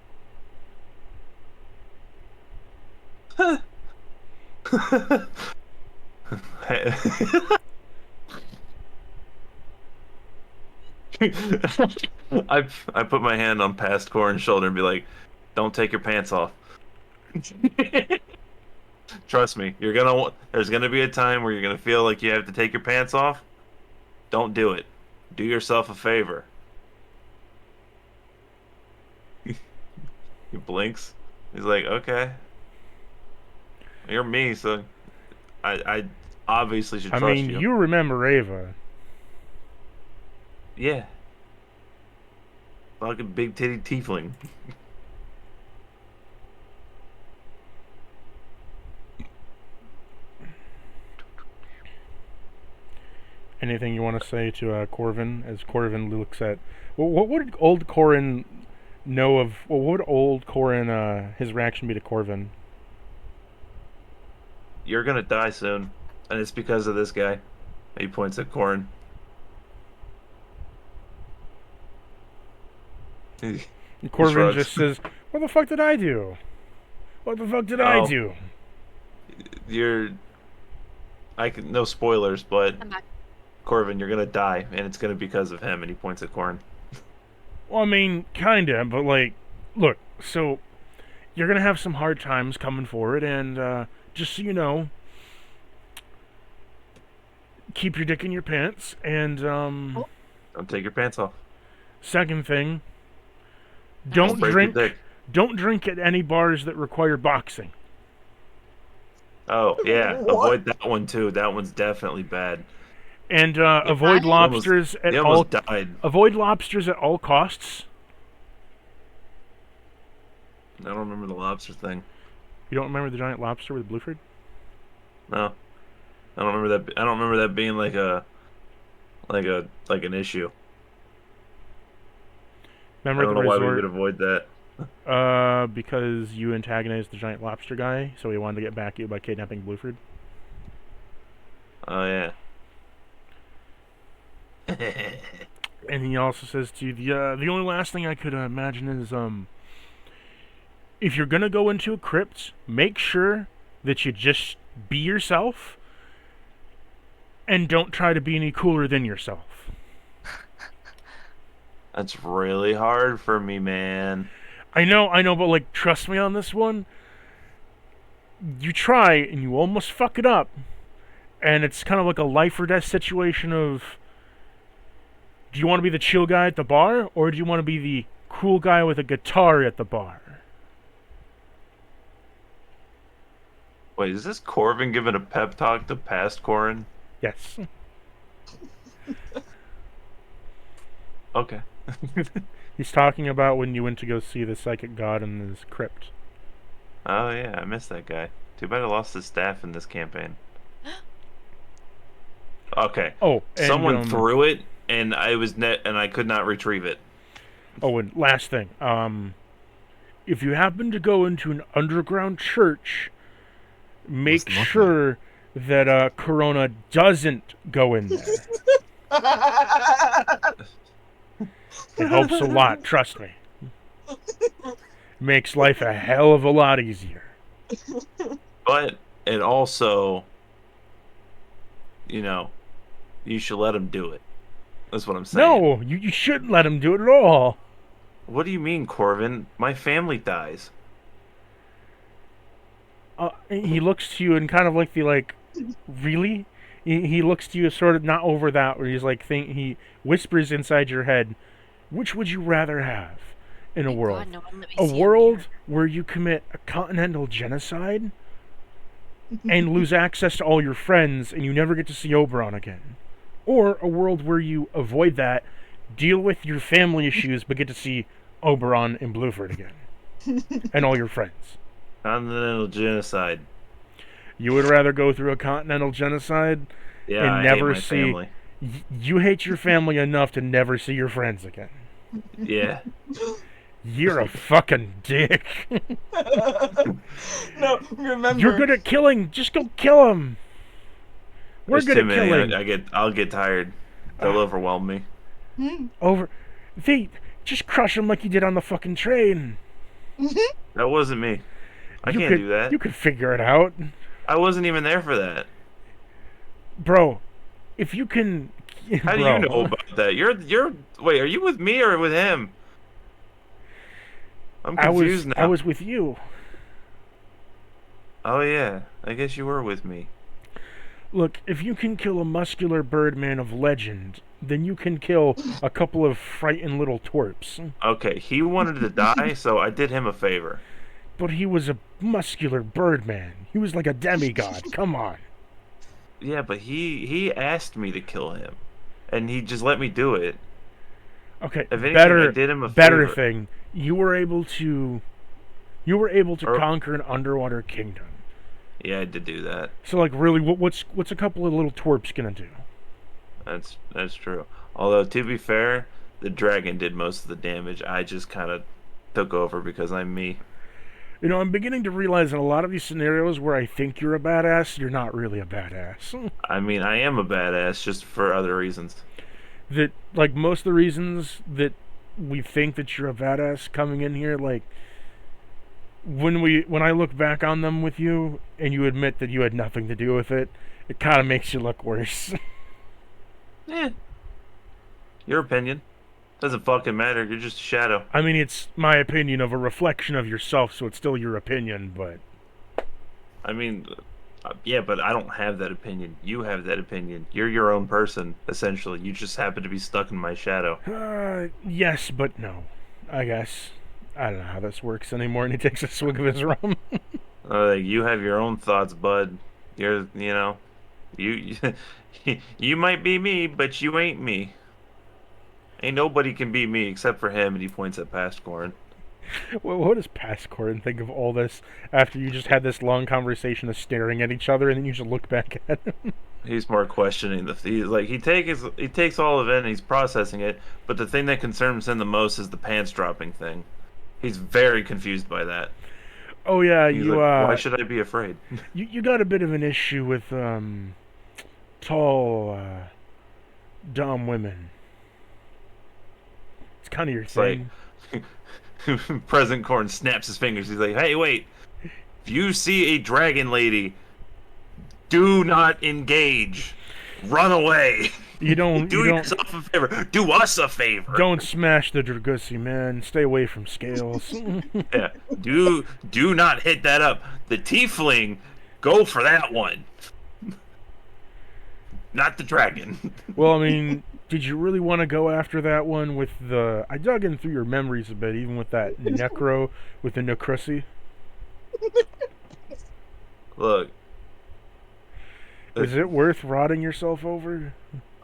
I put my hand on past Corin's shoulder and be like, "Don't take your pants off." Trust me, there's gonna be a time where you're gonna feel like you have to take your pants off. Don't do it. Do yourself a favor. He blinks. He's like, "Okay, you're me, so I obviously should I trust mean, you." you remember Ava. Yeah. Fucking big titty tiefling. Anything you want to say to Corvin as Corvin looks at... Well, what would old Corin know of... Well, what would old Corin, his reaction be to Corvin? You're gonna die soon, and it's because of this guy. He points at Corin. And Corvin shrugs. just says, "What the fuck did I do? What the fuck did Oh. I do?" No spoilers, but I'm back. Corvin, you're gonna die, and it's gonna be because of him. And he points at Corin. Well, I mean, kinda, but like, look, so you're gonna have some hard times coming forward, and just so you know, keep your dick in your pants. And Don't take your pants off. second thing, don't Break drink. your dick. Don't drink at any bars that require boxing. Oh yeah, What? avoid that one too. That one's definitely bad. And avoid I- lobsters at He all. almost died. Avoid lobsters at all costs. I don't remember the lobster thing. You don't remember the giant lobster with Blueford? No, I don't remember that. I don't remember that being like an issue. Remember I don't the know why we resort? would avoid that. Because you antagonized the giant lobster guy, so he wanted to get back at you by kidnapping Blueford. Oh yeah. And he also says to you, the only last thing I could imagine is, if you're gonna go into a crypt, make sure that you just be yourself, and don't try to be any cooler than yourself. That's really hard for me, man. I know, but like, trust me on this one. You try, and you almost fuck it up. And it's kind of like a life or death situation of, do you want to be the chill guy at the bar, or do you want to be the cool guy with a guitar at the bar? Wait, is this Corvin giving a pep talk to past Corin? Yes. Okay. He's talking about when you went to go see the psychic god in his crypt. Oh yeah, I missed that guy. Too bad I lost his staff in this campaign. Okay. Oh, and, Someone threw it and I could not retrieve it. Oh, and last thing. If you happen to go into an underground church, make Most sure that Corona doesn't go in there. It helps a lot, trust me. Makes life a hell of a lot easier. But it also, you should let him do it. That's what I'm saying. No, you shouldn't let him do it at all. What do you mean, Corvin? My family dies. He looks to you and kind of really? He looks to you sort of not over that, where he's like, he whispers inside your head, which would you rather have in a Thank world? God, no one let me A see him world here. where you commit a continental genocide and lose access to all your friends and you never get to see Oberon again? Or a world where you avoid that, deal with your family issues, but get to see Oberon and Blueford again and all your friends? Continental genocide. You would rather go through a continental genocide Yeah, and I never hate my see... family. You hate your family enough to never see your friends again. Yeah. You're a fucking dick. No, remember. You're good at killing. Just go kill him. We're There's good too at many. killing. I'll get tired. They'll overwhelm me. Just crush him like you did on the fucking train. That wasn't me. I You can't could- do that. You could figure it out, I wasn't even there for that. bro. If you can, How do you know about that? Wait, are you with me or with him? I'm confused now. I was with you. Oh yeah, I guess you were with me. Look, if you can kill a muscular birdman of legend, then you can kill a couple of frightened little twerps. Okay, he wanted to die, so I did him a favor. But he was a muscular birdman. He was like a demigod. Come on. Yeah, but he asked me to kill him, and he just let me do it. Okay, If anything, better, I did him a better favor. thing. You were able to conquer an underwater kingdom. Yeah, I did do that. So, like, really, what's a couple of little twerps gonna do? That's true. Although to be fair, the dragon did most of the damage. I just kind of took over because I'm me. You know, I'm beginning to realize in a lot of these scenarios where I think you're a badass, you're not really a badass. I mean, I am a badass just for other reasons. That, like, most of the reasons that we think that you're a badass coming in here, like, when I look back on them with you and you admit that you had nothing to do with it, it kind of makes you look worse. Yeah. Your opinion. Doesn't fucking matter. You're just a shadow. I mean, it's my opinion of a reflection of yourself, so it's still your opinion, but... I mean, yeah, but I don't have that opinion. You have that opinion. You're your own person, essentially. You just happen to be stuck in my shadow. Yes, but no. I guess. I don't know how this works anymore, and he takes a swig of his rum. You have your own thoughts, bud. You you might be me, but you ain't me. Ain't nobody can be me except for him, and he points at Pastcorn. Well, what does Pastcorn think of all this after you just had this long conversation of staring at each other, and then you just look back at him? He's more questioning he takes all of it and he's processing it, but the thing that concerns him the most is the pants dropping thing. He's very confused by that. Oh yeah, He's like, why should I be afraid? you got a bit of an issue with tall dumb women. It's kind of your thing. Like President Corn snaps his fingers. He's like, hey, wait. If you see a dragon lady, do not engage. Run away. You don't Do yourself a favor. Do us a favor. Don't smash the Dragusi, man. Stay away from scales. Yeah. Do not hit that up. The tiefling, go for that one. Not the dragon. Well, I mean, did you really want to go after that one with the... I dug in through your memories a bit, even with that necro, with the necrosi. Look. Is it worth rotting yourself over?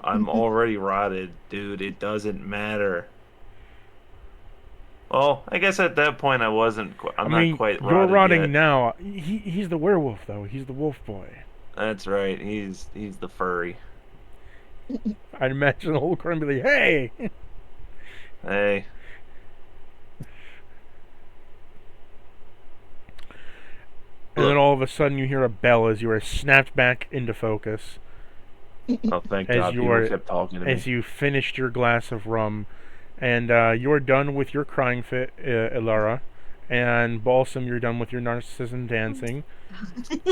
I'm already rotted, dude. It doesn't matter. Well, I guess at that point I wasn't. I'm not quite rotted you're rotting yet. now. He's the werewolf, though. He's the wolf boy. That's right. He's the furry. I'd imagine the whole crowd would be like, "Hey!" Hey. And then all of a sudden you hear a bell as you are snapped back into focus. Oh, thank As God you people are- kept talking to me. As you finished your glass of rum, and you're done with your crying fit, Ilara, and Balsam, you're done with your narcissism dancing,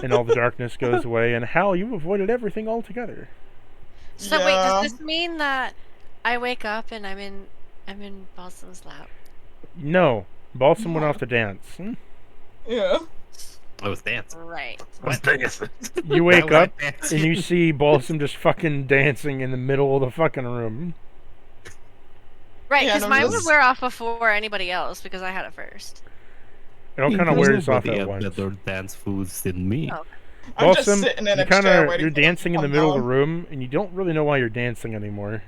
and all the darkness goes away, and Hal, you've avoided everything altogether. So wait, Yeah. does this mean that I wake up and I'm in Balsam's lap? No, Balsam went off to dance. Yeah. I was dancing. Right. What's this? You wake Why up, was I and you dancing? see Balsam just fucking dancing in the middle of the fucking room. Right, Yeah, because no, mine would this- wear off before anybody else because I had it first. It all kind of wears off Nobody at have once. better dance foods than me. Oh. I'm just Balsam, sitting in you a chair waiting you're for them to dancing in the come middle of down. the room, and you don't really know why you're dancing anymore.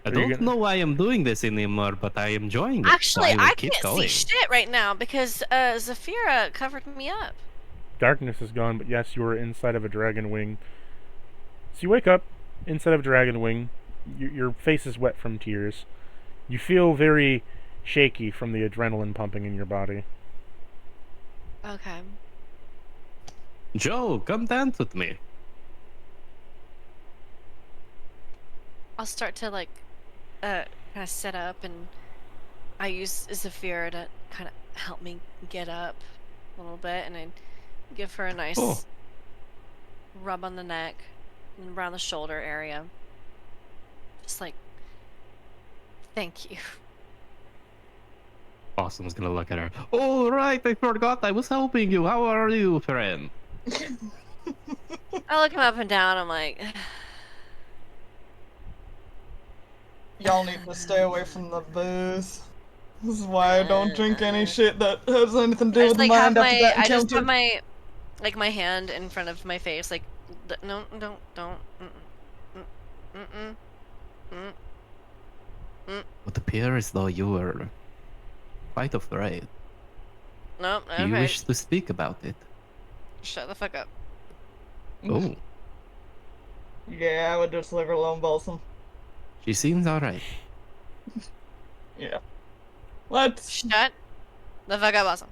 I Are you don't gonna- know why I'm doing this anymore, but I am enjoying it. so Actually, will I keep can't going. see shit right now because Zafira covered me up. Darkness is gone, but yes, you are inside of a dragon wing. So you wake up inside of a dragon wing. Your face is wet from tears. You feel very shaky from the adrenaline pumping in your body. Okay. Joe, come dance with me. I'll start to like kind of set up, and I use Zafira to kind of help me get up a little bit, and I give her a nice Oh. rub on the neck and around the shoulder area. Just like, thank you. Awesom's gonna look at her. Oh, right, I forgot. I was helping you. How are you, friend? I look him up and down. I'm like, Y'all need to stay away from the booze. This is why I don't drink any shit that has anything to do I with just like have mind after my, that I just encounter. have my hand in front of my face, like, no, don't, It appears as though you were quite afraid. no, Do you okay, wish to speak about it? shut the fuck up. Oh, Yeah, I would just leave her alone, Balsam. she seems alright. Yeah. Let's Shut the fuck up, awesome.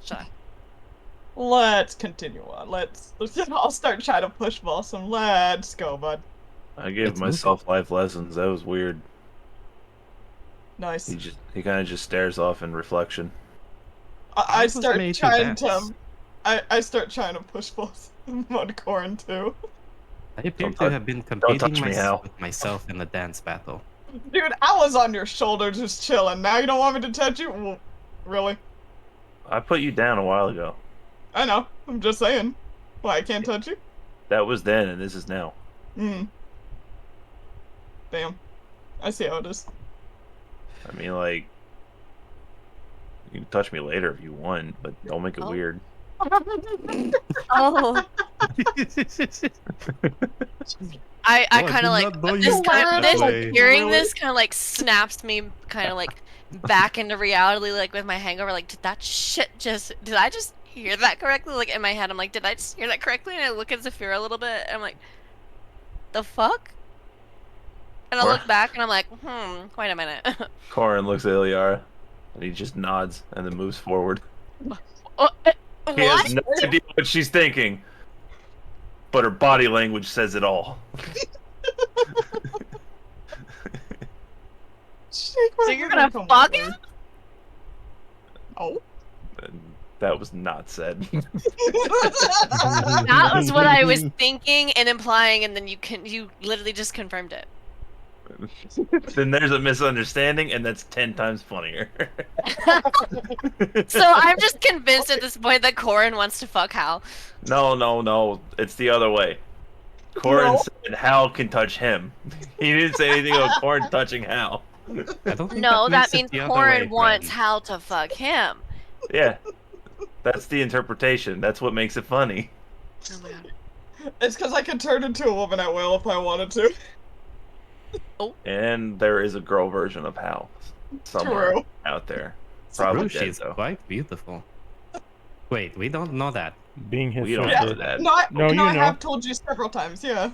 Shut up. continue on. I'll start trying to push Balsam. Let's go, bud. I gave Let's myself life lessons. That was weird. Nice. He kind of just stares off in reflection. I I was start made to trying to. dance. I start trying to push Balsam on Corn too. I appear Don't to touch- have been touch competing me, Hal. with myself in the dance battle. Dude, I was on your shoulder just chilling. Now you don't want me to touch you? Well, really? I put you down a while ago. I know. I'm just saying. Why, I can't touch you? That was then, and this is now. Hmm. Damn. I see how it is. I mean, like, you can touch me later if you want, but don't make it Oh. weird. Oh. I No, I kind did of like not know you this felt kind that this way. hearing Really? this kind of like snaps me kind of like back into reality, like with my hangover. Like, did I just hear that correctly? Like in my head, I'm like, did I just hear that correctly? And I look at Zafira a little bit, and I'm like, the fuck? And I Or- look back, and I'm like, wait a minute. Corin looks at Iliara, and he just nods and then moves forward. Oh, He what? has no idea what she's thinking, but her body language says it all. Shake So my you're hand, gonna come fuck over. him? Oh. And that was not said. That was what I was thinking and implying, and then you literally just confirmed it. Then there's a misunderstanding, and that's 10 times funnier. So I'm just convinced at this point that Corin wants to fuck Hal. No. It's the other way. Corin No. said Hal can touch him. He didn't say anything about Corin touching Hal. I don't think No, that makes it means the other Corin way, wants friend. Hal to fuck him. Yeah. That's the interpretation. That's what makes it funny. Oh my god. It's because I could turn into a woman at will if I wanted to. And there is a girl version of Hal somewhere True. out there. True, Probably dead, she's though. quite beautiful. Wait, we don't know that. Being his We don't sister. know that. No, No, you I know. have told you several times. Yeah.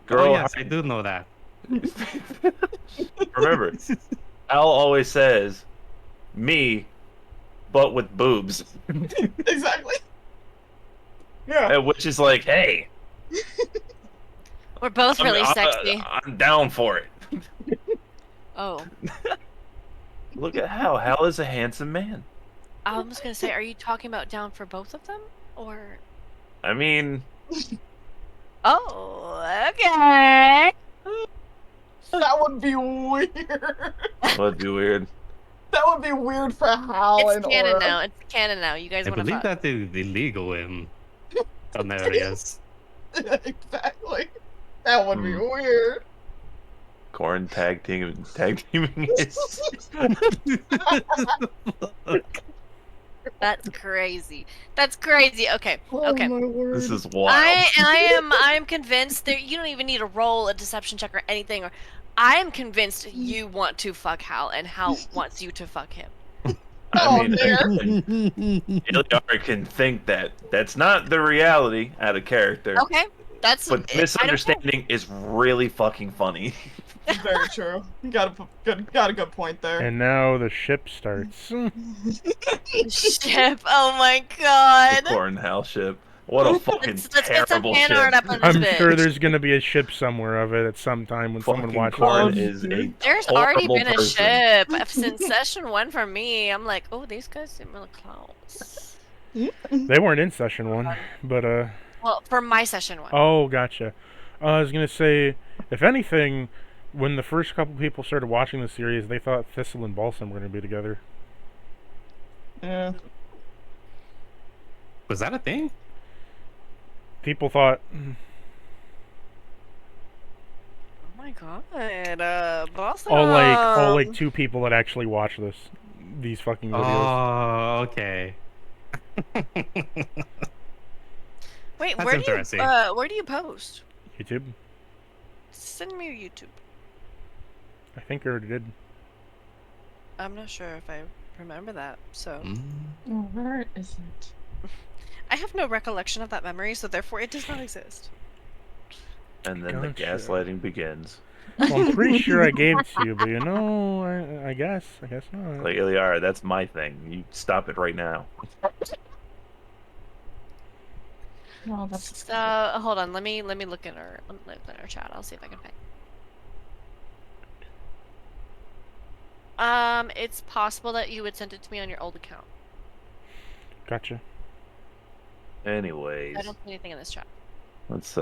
Girl, Oh yes, I do know that. remember, Al always says, "Me, but with boobs," Exactly. Yeah. which is like, hey, We're both really sexy. I'm down for it. Oh, Look at Hal. Hal is a handsome man. I was gonna say, are you talking about down for both of them, or? I mean, Oh, okay. That would be weird. that'd be weird. That would be weird for Hal It's and canon Aura. now. It's canon now. You guys I want to believe fuck? that is illegal in some areas. Exactly. That would be weird. Corn teaming is. That's crazy. That's crazy. Okay. Oh Okay. my word. This is wild. I am convinced that you don't even need to roll a deception check or anything. Or I am convinced you want to fuck Hal, and Hal wants you to fuck him. Oh, I mean, dear. Iliar can think that. That's not the reality out of character. Okay. That's. But I don't care. misunderstanding is really fucking funny. Very true. You got a good point there. And now the ship starts. Ship. Oh my god. The Corn Hal ship. What a fucking Let's get some terrible fan art ship. up on this I'm bitch. sure there's gonna be a ship somewhere of it at some time when someone Fucking watches Corn it. is a There's already horrible been a person. ship since session 1 for me. I'm like, oh, these guys seem really close. They weren't in session 1, but Well, for my session 1. oh, gotcha. I was gonna say, if anything, when the first couple people started watching the series, they thought Thistle and Balsam were gonna be together. Yeah. Was that a thing? People thought, Oh my god, Balsam. all like 2 people that actually watch these fucking videos. Oh, okay. Wait, That's where interesting. where do you post? YouTube. Send me your YouTube. I think I already did. I'm not sure if I remember that, so Mm. Oh, where is it? I have no recollection of that memory, so therefore it does not exist. And then the Gotcha. gaslighting begins. Well, I'm pretty sure I gave it to you, but I guess not. Like, Iliara, that's my thing. You stop it right now. Oh, that's So hold on, let me look in our chat. I'll see if I can find. It's possible that you would send it to me on your old account. Gotcha. Anyways, I don't see anything in this chat. let's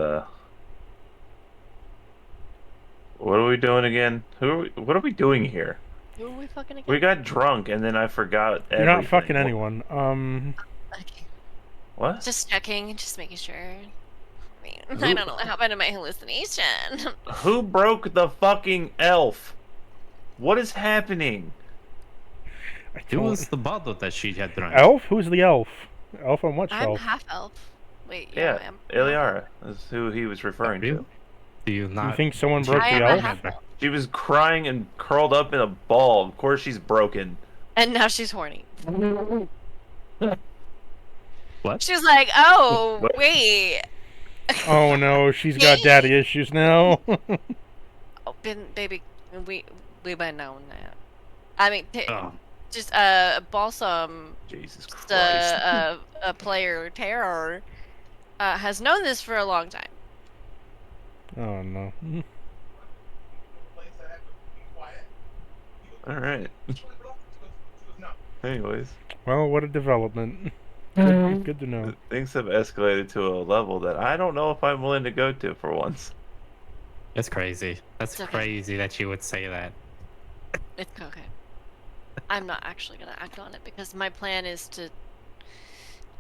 what are we doing again? What are we doing here? Who are we fucking again? We got drunk and then I forgot You're everything. not fucking anyone. Okay. What? Just checking, just making sure. I mean, I don't know what happened to my hallucination. Who broke the fucking elf? What is happening? I It don't- was the bottle that she had drunk. Elf? Who's the elf? Elf on what I'm shelf? half elf. Wait, Yeah, I am. Iliara. That's who he was referring Really? to. Do you not? You think someone broke I the am a elf? half-elf. She was crying and curled up in a ball. Of course she's broken. And now she's horny. What? She's like, oh, What? wait. Oh no, she's got daddy issues now. Oh, baby, we been known that. I mean, Oh, just Balsam, Jesus Christ. a player terror, has known this for a long time. Oh no. Alright. Anyways, Well, what a development. Good to know. things have escalated to a level that I don't know if I'm willing to go to for once. that's crazy. That's It's okay. crazy that you would say that. It's okay. I'm not actually gonna act on it because my plan is to.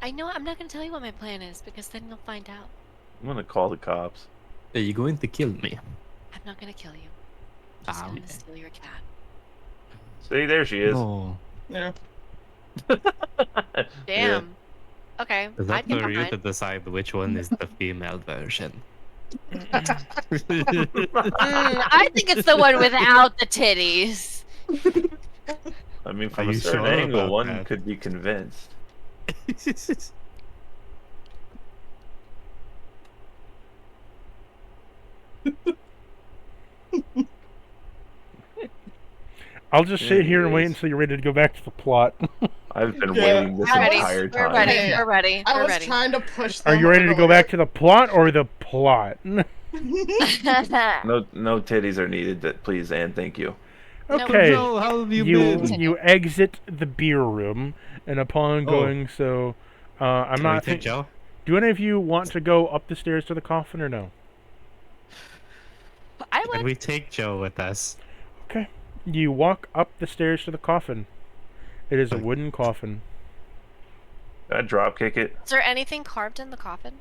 I know I'm not gonna tell you what my plan is because then you'll find out. I'm gonna call the cops. Are you going to kill me? I'm not gonna kill you. I'm just Ah, gonna okay. steal your cat. See, there she is. No. yeah. Damn. Okay. Is that I'd get for you behind. to decide which one is the female version? I think it's the one without the titties. I mean, Are from a you certain sure angle, about one that? could be convinced. I'll just sit here and wait Anyways. until you're ready to go back to the plot. I've been Yeah, waiting this I was- entire We're time. ready. Hey, We're ready. I We're was ready. trying to push Are them you ready to go back to the plot or the plot? No titties are needed. That please and thank you. Okay. Joe, how have you You been? you exit the beer room, and upon going so, I'm Can we not. take Joe? Do any of you want to go up the stairs to the coffin or no? I Can would. we take Joe with us? Okay. You walk up the stairs to the coffin. It is a wooden coffin. Did I drop kick it? Is there anything carved in the coffin?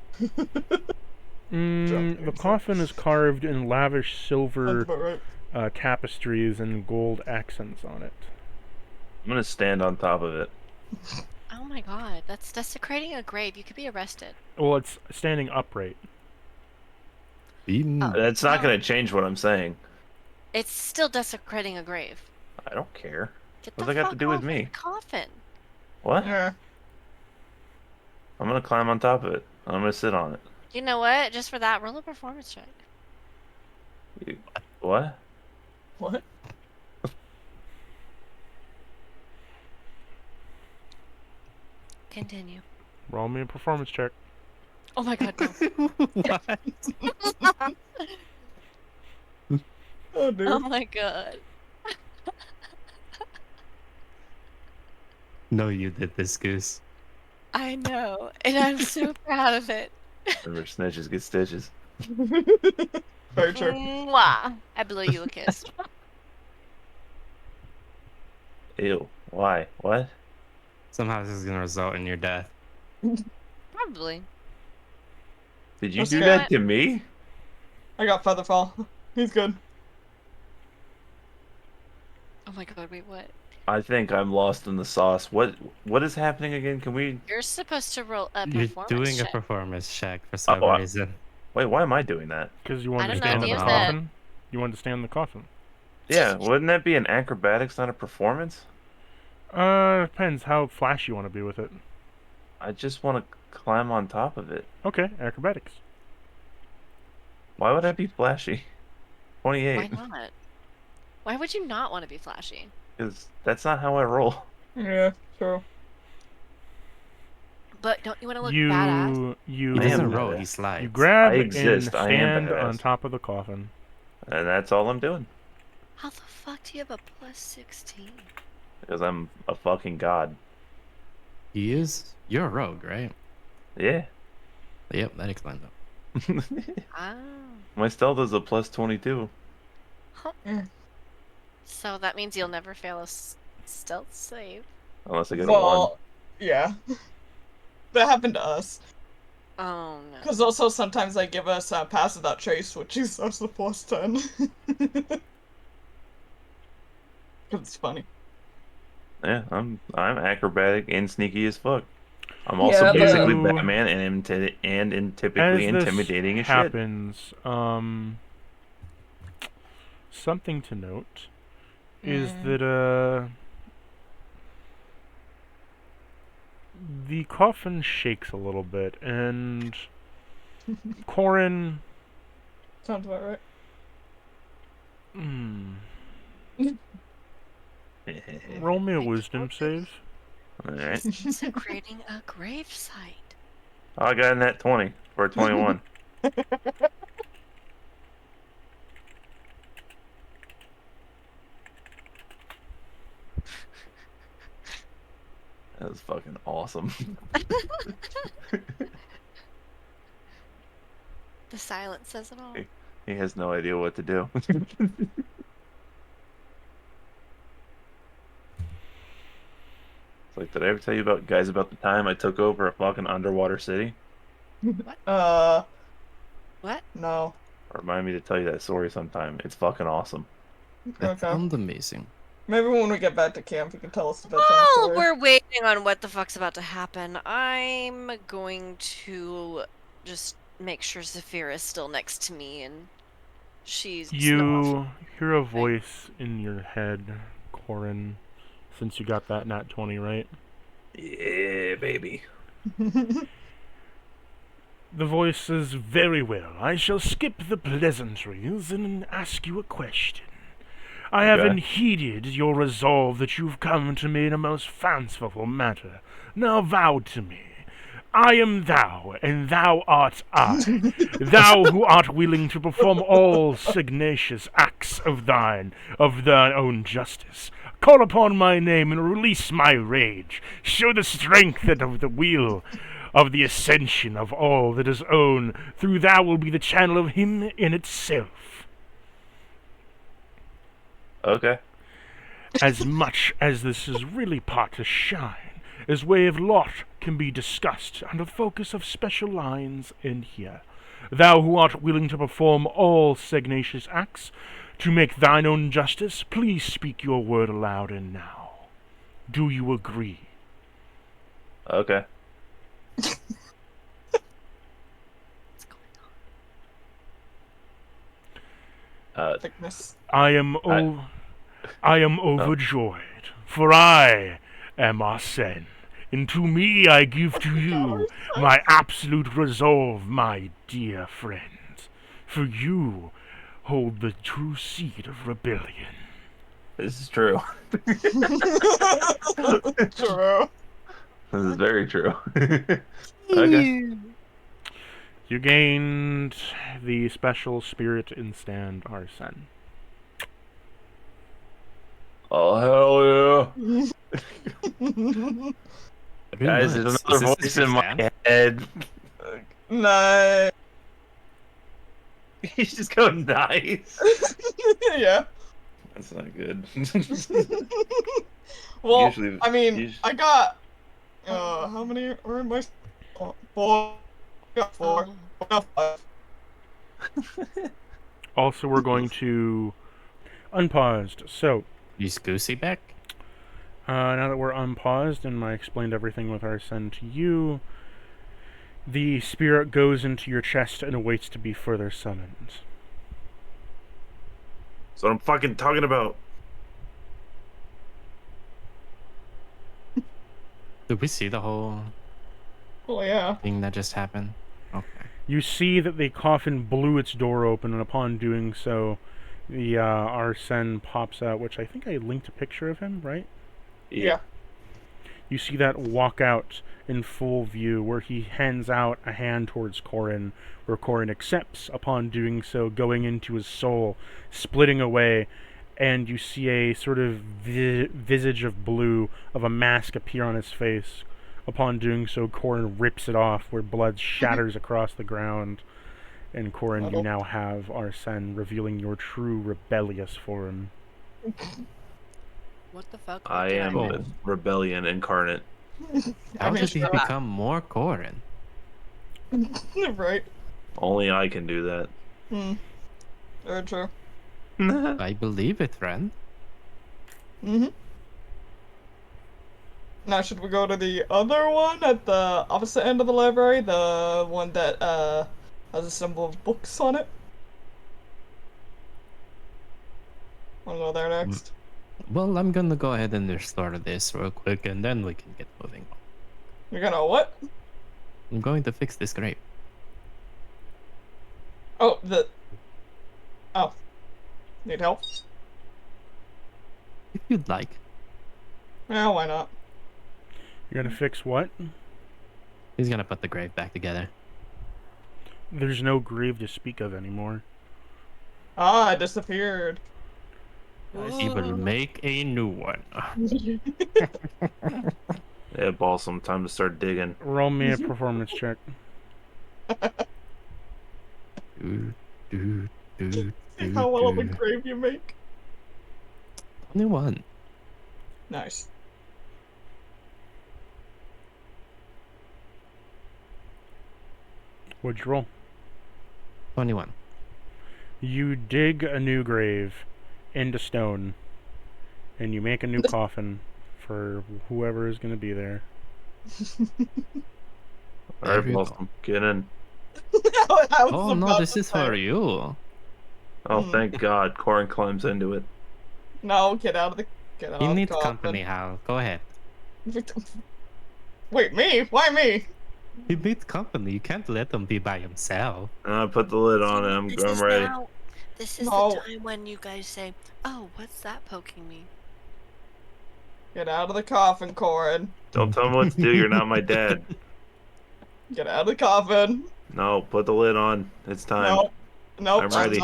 The coffin is carved in lavish That's silver about right. tapestries and gold accents on it. I'm gonna stand on top of it. Oh my god, that's desecrating a grave. You could be arrested. Well, it's standing upright. Oh. That's not gonna change what I'm saying. It's still desecrating a grave. I don't care. Get What the does that got to fuck do with off me? the coffin. What? Yeah. I'm gonna climb on top of it. I'm gonna sit on it. You know what? Just for that, roll a performance check. What? What? Continue. Roll me a performance check. Oh my god, no. What? Oh, dude. Oh my god. No, you did this, Goose. I know, and I'm so proud of it. Remember, snitches get stitches. Very true. Mwah. I blew you a kiss. Ew. Why? What? Somehow this is gonna result in your death. Probably. Did you Let's do go. that to me? I got Featherfall. He's good. Oh my god, wait, what? I think I'm lost in the sauce. What is happening again? Can we? You're supposed to roll a You're performance doing check. a performance check for some Oh, reason. Wait, why am I doing that? Because you wanted I to don't know, stand in the Dean's coffin. You wanted to stand in the coffin. Yeah, wouldn't that be an acrobatics, not a performance? Depends how flashy you want to be with it. I just want to climb on top of it. Okay, acrobatics. Why would I be flashy? Why 28. not? Why would you not want to be flashy? Because that's not how I roll. Yeah, true. But don't you want to look badass? You He I am doesn't roll, badass. he slides. you grab I and exist. I am stand badass. on top of the coffin. And that's all I'm doing. How the fuck do you have a plus 16? Because I'm a fucking god. He is? You're a rogue, right? Yeah. Yep, that explains it. Oh. My stealth is a plus 22. Huh. Mm. So that means you'll never fail a stealth save. Unless I get a 1. Well, yeah. That happened to us. Oh no. Because also sometimes they give us pass without trace, which is us the plus 10. It's funny. Yeah, I'm acrobatic and sneaky as fuck. I'm also Yeah, but- basically Batman and As typically this intimidating as shit. happens, something to note is that the coffin shakes a little bit, and Corin, Sounds about right. roll me a wisdom save. Alright. Desecrating a gravesite. I got in that 20 for a 21. That was fucking awesome. The silence says it all. He has no idea what to do. It's like, did I ever tell you about the time I took over a fucking underwater city? What? No. Remind me to tell you that story sometime. It's fucking awesome. That Okay. sounds amazing. Maybe when we get back to camp, you can tell us about While that we're waiting on what the fuck's about to happen, I'm going to just make sure Zafira is still next to me and she's not. You hear a voice in your head, Corin, since you got that nat 20, right? Yeah, baby. The voice says, "Very well. I shall skip the pleasantries and ask you a question. I haven't heeded your resolve that you've come to me in a most fanciful matter. Now vow to me. I am thou, and thou art I. Thou who art willing to perform all sagacious acts of thine own justice. Call upon my name and release my rage. Show the strength of the wheel of the ascension of all that is own. Through thou will be the channel of him in itself." Okay. As much as this is really part to shine, as way of lot can be discussed under focus of special lines in here. Thou who art willing to perform all sagacious acts to make thine own justice, please speak your word aloud and now. Do you agree? Okay. What's going on? Thickness. I am overjoyed, for I am Arsene, and to me I give to you my absolute resolve, my dear friend. For you hold the true seed of rebellion. This is true. True. This is very true. Okay. You gained the special spirit instant Arsene. Oh, hell yeah. Guys, there's Is another this voice your in my stab? head. Nice. He's just going nice. Yeah. That's not good. Well, Usually- I mean, usu- I got. How many were in my? Four. I got four. I got five. Also, we're going to unpaused. So, Is Goosey back? now that we're unpaused and I explained everything with Arsene to you, the spirit goes into your chest and awaits to be further summoned. That's what I'm fucking talking about. Did we see the whole Oh yeah. thing that just happened? Okay. You see that the coffin blew its door open, and upon doing so, the Arsene pops out, which I think I linked a picture of him, right? Yeah. You see that walk out in full view, where he hands out a hand towards Corin, where Corin accepts, upon doing so, going into his soul, splitting away, and you see a sort of visage of blue of a mask appear on his face. Upon doing so, Corin rips it off, where blood shatters across the ground. And Corin, you now have Arsene, revealing your true rebellious form. What the fuck? I did am Cool. a rebellion incarnate. How mean, did he sure. become more Corin? Right. Only I can do that. Very true. I believe it, friend. Now, should we go to the other one at the opposite end of the library? The one that has a symbol of books on it? Wanna go there next? Well, I'm gonna go ahead and restore this real quick, and then we can get moving on. You're gonna what? I'm going to fix this grave. Oh, Oh. Need help? If you'd like. Yeah, why not? You're gonna fix what? He's gonna put the grave back together. There's no grave to speak of anymore. Ah, it disappeared. He will make a new one. Yeah, Balsam, time to start digging. Roll me a performance check. Do, do, do, See how well of a do. grave you make. 21. Nice. What'd you roll? 21. You dig a new grave into stone, and you make a new coffin for whoever is going to be there. Alright, There you Balsam, get in. Oh no, this is for you. Oh, thank God. Corin climbs into it. No, get out. He of needs the company, Hal. Go ahead. Wait, me? Why me? He needs company. You can't let him be by himself. Put the lid on it. I'm ready. This is No. the time when you guys say, "Oh, what's that poking me?" Get out of the coffin, Corin. Don't tell me what to do. You're not my dad. Get out of the coffin. No, put the lid on. It's time. Nope. I'm ready.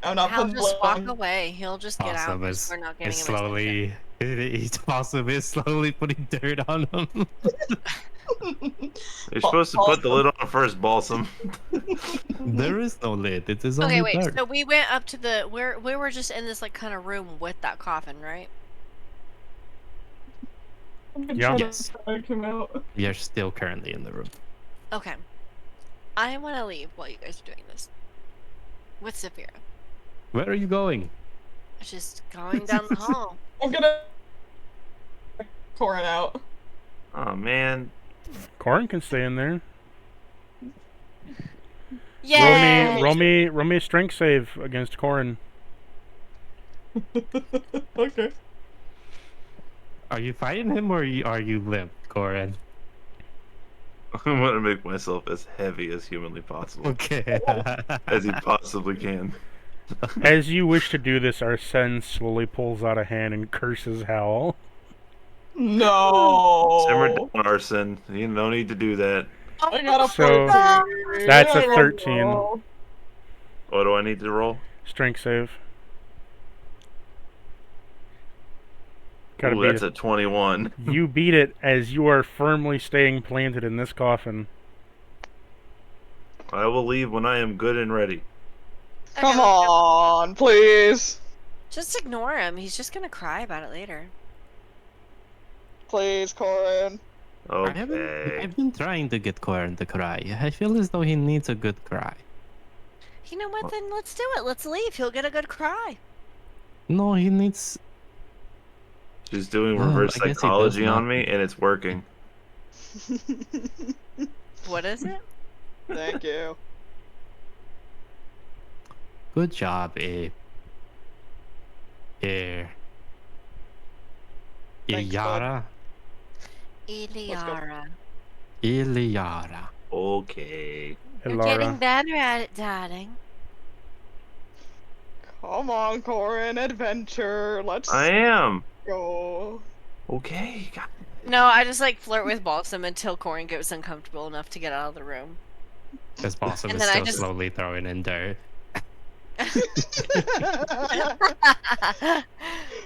I'm not He'll putting the just lid walk on. away. He'll just get out Awesome because is, we're not getting is him attention. slowly. He's Possum is slowly putting dirt on him. You're supposed to put the lid on first, Balsam. There is no lid. It is Okay, only wait. dirt. So we went up to the we were just in this like kind of room with that coffin, right? Yeah. Yes. Come out. You're still currently in the room. Okay. I want to leave while you guys are doing this with Saphira. Where are you going? Just going down the hall. I'm gonna Corin out. Oh man. Corin can stay in there. Yay! Roll me a strength save against Corin. Okay. Are you fighting him or are you limp, Corin? I'm gonna make myself as heavy as humanly possible. Okay. As he possibly can. As you wish to do this, Arsene slowly pulls out a hand and curses Howl. No. Simmer down, Arson. You no need to do that. I got a So, 14. that's a I don't 13. know. What do I need to roll? Strength save. Gotta Ooh, beat that's it. a 21. You beat it as you are firmly staying planted in this coffin. I will leave when I am good and ready. Okay, Come let's go. on, please. Just ignore him. He's just gonna cry about it later. Please, Corin. Okay. I've been trying to get Corin to cry. I feel as though he needs a good cry. You know what? Then let's do it. Let's leave. He'll get a good cry. No, he needs. She's doing Oh, reverse I guess he does psychology on not. me, and it's working. What is it? Thank you. Good job, Abe. Here. Thanks, bud. Iliara. Iliara. Iliara. Okay. You're Elara. getting better at it, darling. Come on, Corin. Adventure. Let's I am. go. Okay. God. No, I just like flirt with Balsam until Corin gets uncomfortable enough to get out of the room. Because Possum And is then I still just- slowly throwing in dirt.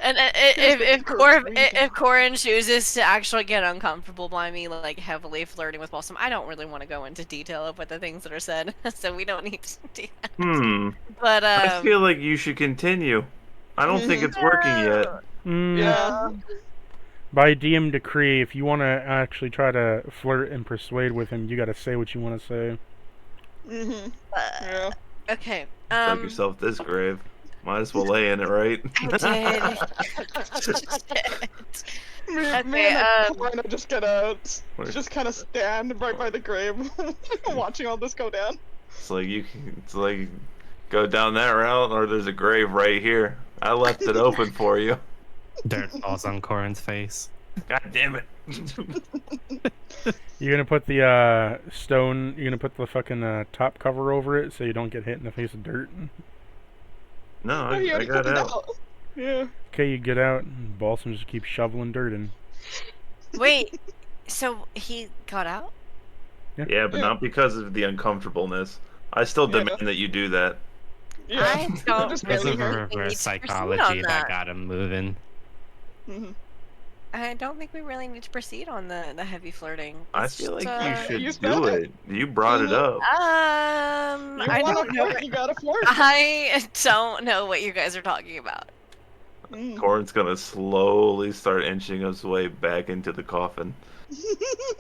And if Corin chooses to actually get uncomfortable by me like heavily flirting with Balsam, I don't really want to go into detail of what the things that are said, so we don't need to do that. But I feel like you should continue. I don't think it's working yet. Yeah. By DM decree, if you want to actually try to flirt and persuade with him, you gotta say what you want to say. Yeah. okay. Dug yourself this grave. Might as well lay in it, right? I Me Okay, and Corin are just gonna just kind of stand right by the grave, watching all this go down. It's like it's like go down that route, or there's a grave right here. I left it open for you. Dirt falls on Corin's face. God damn it! You're gonna put the stone. You're gonna put the fucking top cover over it so you don't get hit in the face of dirt. No, Oh, he I already got put it out. Yeah. Okay, you get out. And Balsam just keeps shoveling dirt in. Wait, so he got out? Yeah, but Yeah. not because of the uncomfortableness. I still Yeah. demand that you do that. Yeah. I don't Just Because really of really a hurt. think we need reverse to proceed psychology on that that. got him moving. Mhm. I don't think we really need to proceed on the heavy flirting. I It's feel like just, you should you do said it. You brought it up. You I wanna don't know. flirt, you gotta flirt. I don't know what you guys are talking about. Mm. Corin's gonna slowly start inching his way back into the coffin.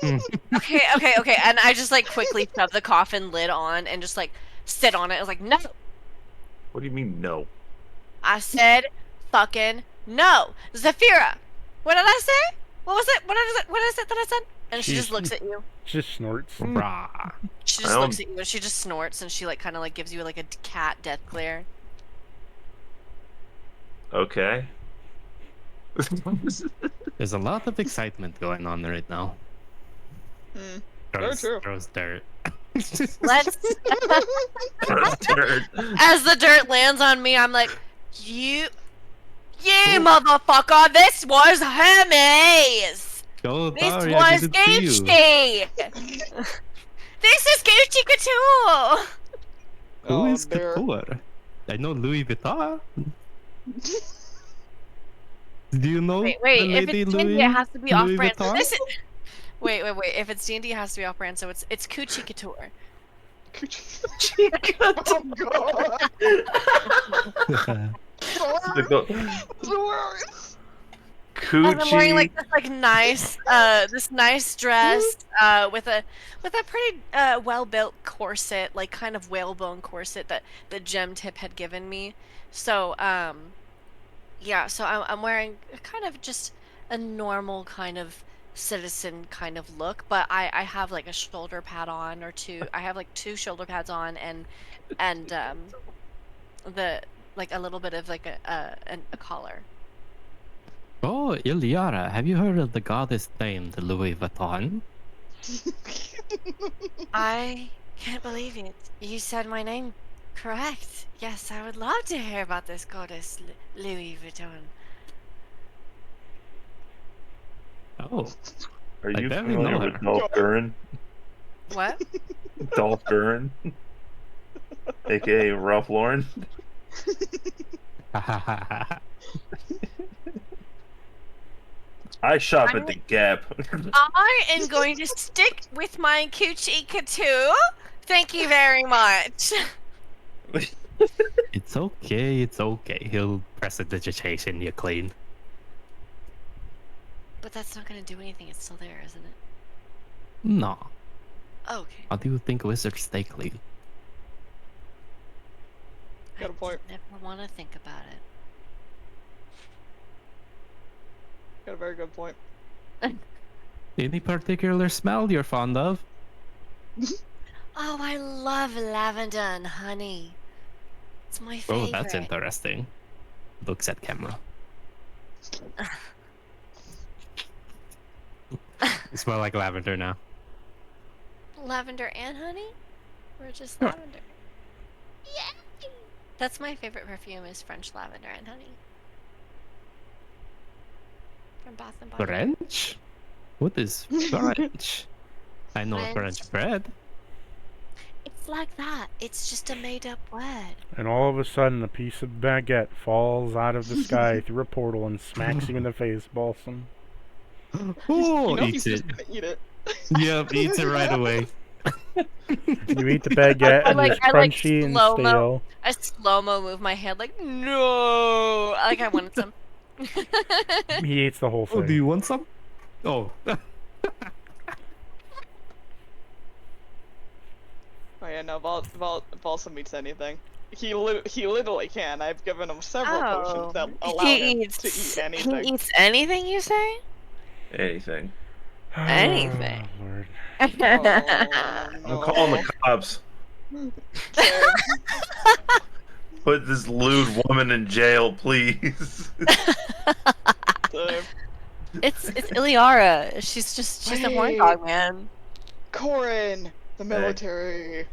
Okay, and I just like quickly shove the coffin lid on and just like sit on it. I was like, no. What do you mean, no? I said, fucking no, Zafira. What did I say? What was it? What is it that I said? And she just looks at you. Just snorts. Rah. She I just don't- looks at you and she just snorts and she like kind of like gives you like a cat death glare. Okay. There's a lot of excitement going on right now. Mm. Very true. Throws dirt. Let's. Dirt. As the dirt lands on me, I'm like, you motherfucker! This was Hermes. Oh, This sorry, I was did it to you. Gucci. This is Gucci Couture. Who Oh, is dear. Couture? I know Louis Vuitton. Do you know Wait. the If lady it's Louis? D&D, it has to be Louis off-brand. So Vuitton? this is. Wait. If it's D&D, it has to be off-brand. So it's Gucci Couture. Oh god. And I'm wearing like Coochie. this nice dress with a pretty well-built corset, like kind of whalebone corset that Gem Tip had given me. So yeah, so I'm wearing kind of just a normal kind of citizen kind of look, but I have like a shoulder pad on or two. I have like 2 shoulder pads on and the like a little bit of like a collar. Oh, Iliara, have you heard of the goddess named Louis Vuitton? I can't believe it. You said my name correct. Yes, I would love to hear about this goddess Louis Vuitton. Oh, Are I you barely familiar know with her. Dolph Duran? What? Dolph Duran, aka Ralph Lauren. I shop at the Gap. I am going to stick with my Gucci Couture. Thank you very much. It's okay, it's okay. He'll press a digitation, you're clean. But that's not going to do anything. It's still there, isn't it? No. Okay. How do you think wizards stay clean? Got a point. I never want to think about it. Got a very good point. Any particular smell you're fond of? Oh, I love lavender and honey. It's my favorite. Oh, that's interesting. Looks at camera. You smell like lavender now. Lavender and honey? Or just Sure. lavender? Yay! That's my favorite perfume is French lavender and honey. From Bath and Body Works. French? What is French? I know French. French bread. It's like that. It's just a made-up word. And all of a sudden, a piece of baguette falls out of the sky through a portal and smacks you in the face, Balsam. Oh, You know eats he's it. just gonna eat it. Yep, eats it right away. You eat the baguette, and it's crunchy and stale. I slow-mo move my head like, no! Like I wanted some. He eats the whole Oh, do thing. you want some? Oh. Oh yeah, no, Balsam eats anything. He literally can. I've given him several potions that allow him to eat anything. He eats anything, you say? Anything. Anything. Oh, Lord. Oh, I'm calling the cops. no. Put this lewd woman in jail, please. It's Iliara. She's a horn Wait. dog, man. Corin, the military.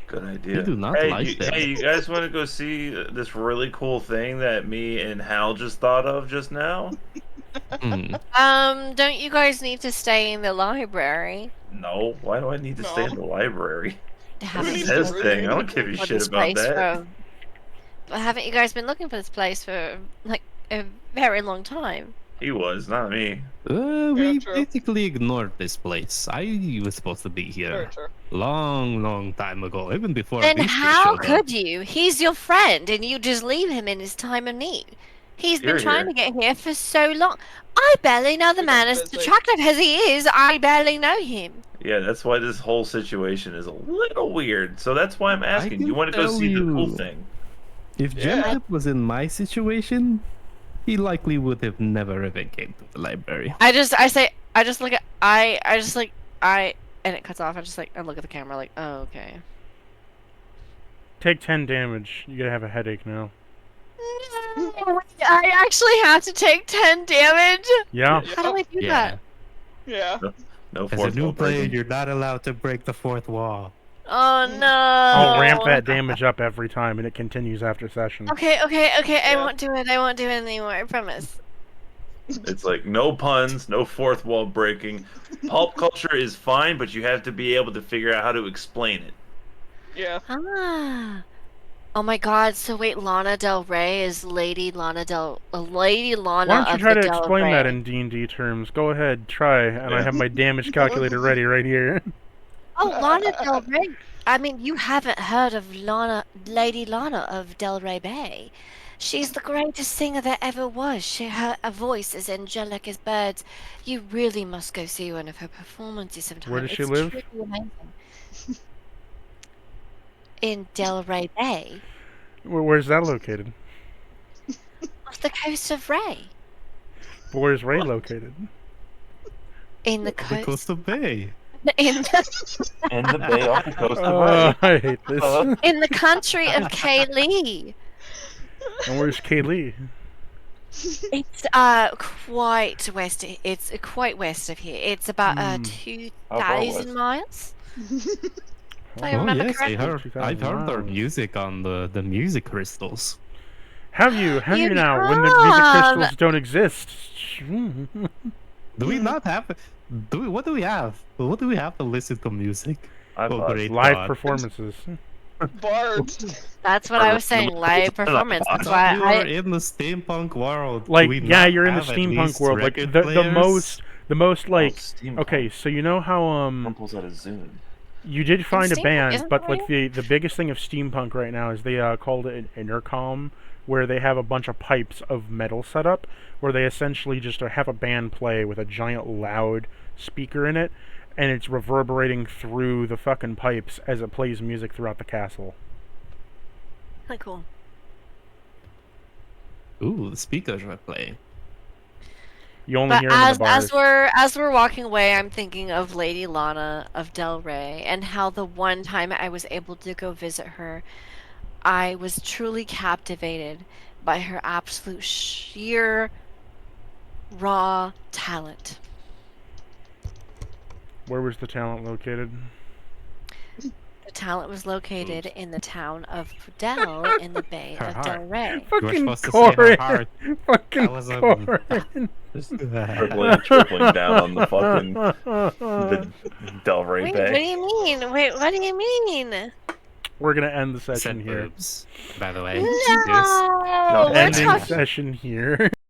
Good idea. You do not hey, like them. Hey, you guys want to go see this really cool thing that me and Hal just thought of just now? Hmm. Don't you guys need to stay in the library? No. Why do I need to stay in the library? Haven't This you is his been thing. I don't looking give a for shit this about place that. haven't you guys been looking for this place for like a very long time? He was, not me. We true. basically ignored this place. I was supposed to be Very here true. long time ago, even before Then these two how showed up. could you? He's your friend, and you just leave him in his time of need. He's been You're trying here. to get here for so long. I barely know the He man. got As busy. attractive as he is, I barely know him. Yeah, that's why this whole situation is a little weird. So that's why I'm asking. can You want to go tell see the cool you. thing? If Yeah. Jemtip was in my situation, he likely would have never even came to the library. And it cuts off. I look at the camera like, oh, okay. Take 10 damage. You're gonna have a headache now. I actually have to take 10 damage? Yeah? How do I do Yeah. that? Yeah. No As a fourth new wall player, breaking. you're not allowed to break the fourth wall. Oh no. I'll ramp that damage up every time, and it continues after session. Okay. I Yeah. won't do it. I won't do it anymore. I promise. It's like no puns, no fourth wall breaking. Pulp culture is fine, but you have to be able to figure out how to explain it. Yeah. Ah. Oh my God! So wait, Lana Del Rey is Lady Lana Why don't you of try the to Del explain Rey. that in D&D terms? Go ahead, try, and I Yeah. have my damage calculator ready right here. Oh, Lana Del Rey. I mean, you haven't heard of Lady Lana of Del Rey Bay. She's the greatest singer there ever was. Her voice is angelic as birds. You really must go see one of her performances sometime. Where does she It's live? truly amazing. In Del Rey Bay, Where's that located? off the coast of Rey. Where's Ray located? In the The coast. Coastal Bay. In the, In the bay off the coast of Ray. I hate this. in the country of Kaylee. And where's Kaylee? It's quite west. It's quite west of here. It's about Hmm. 2,000 miles. If I Oh remember yes, correctly. I've heard their Wow. music on the music crystals. Have you You now? When the music have. crystals don't exist. Do we not have? What do we have? What do we have to listen to music? I've Oh, great Live God. performances. Bards. That's what I was saying. Live performance. I That's thought why we were in the steampunk world. Like, Do we yeah, not you're in the have at steampunk least world. Like record the players? most like. steampunk. Okay, so you know how Rumple's at a Zune. you did find a steampunk, band, isn't but that like the biggest thing of steampunk right now is they called it an intercom, where they have a bunch of pipes of metal set up, where they essentially just have a band play with a giant loud speaker in it, and it's reverberating through the fucking pipes as it plays music throughout the castle. Really cool. Ooh, the speakers are playing. You only But hear them in the bars. as we're walking away, I'm thinking of Lady Lana of Del Rey and how the one time I was able to go visit her, I was truly captivated by her absolute sheer raw talent. Where was the talent located? The talent was located in the town of Del in the Bay Her of heart. Del Rey. You were Fucking supposed to say her Corin. heart. Fucking That was Corin. Just tripling down on the fucking the Del Rey Wait, what do Bay. you mean? Wait, what do you mean? We're gonna end the session Said here. boobs, by the way. No, No, we're Ending talking. session here.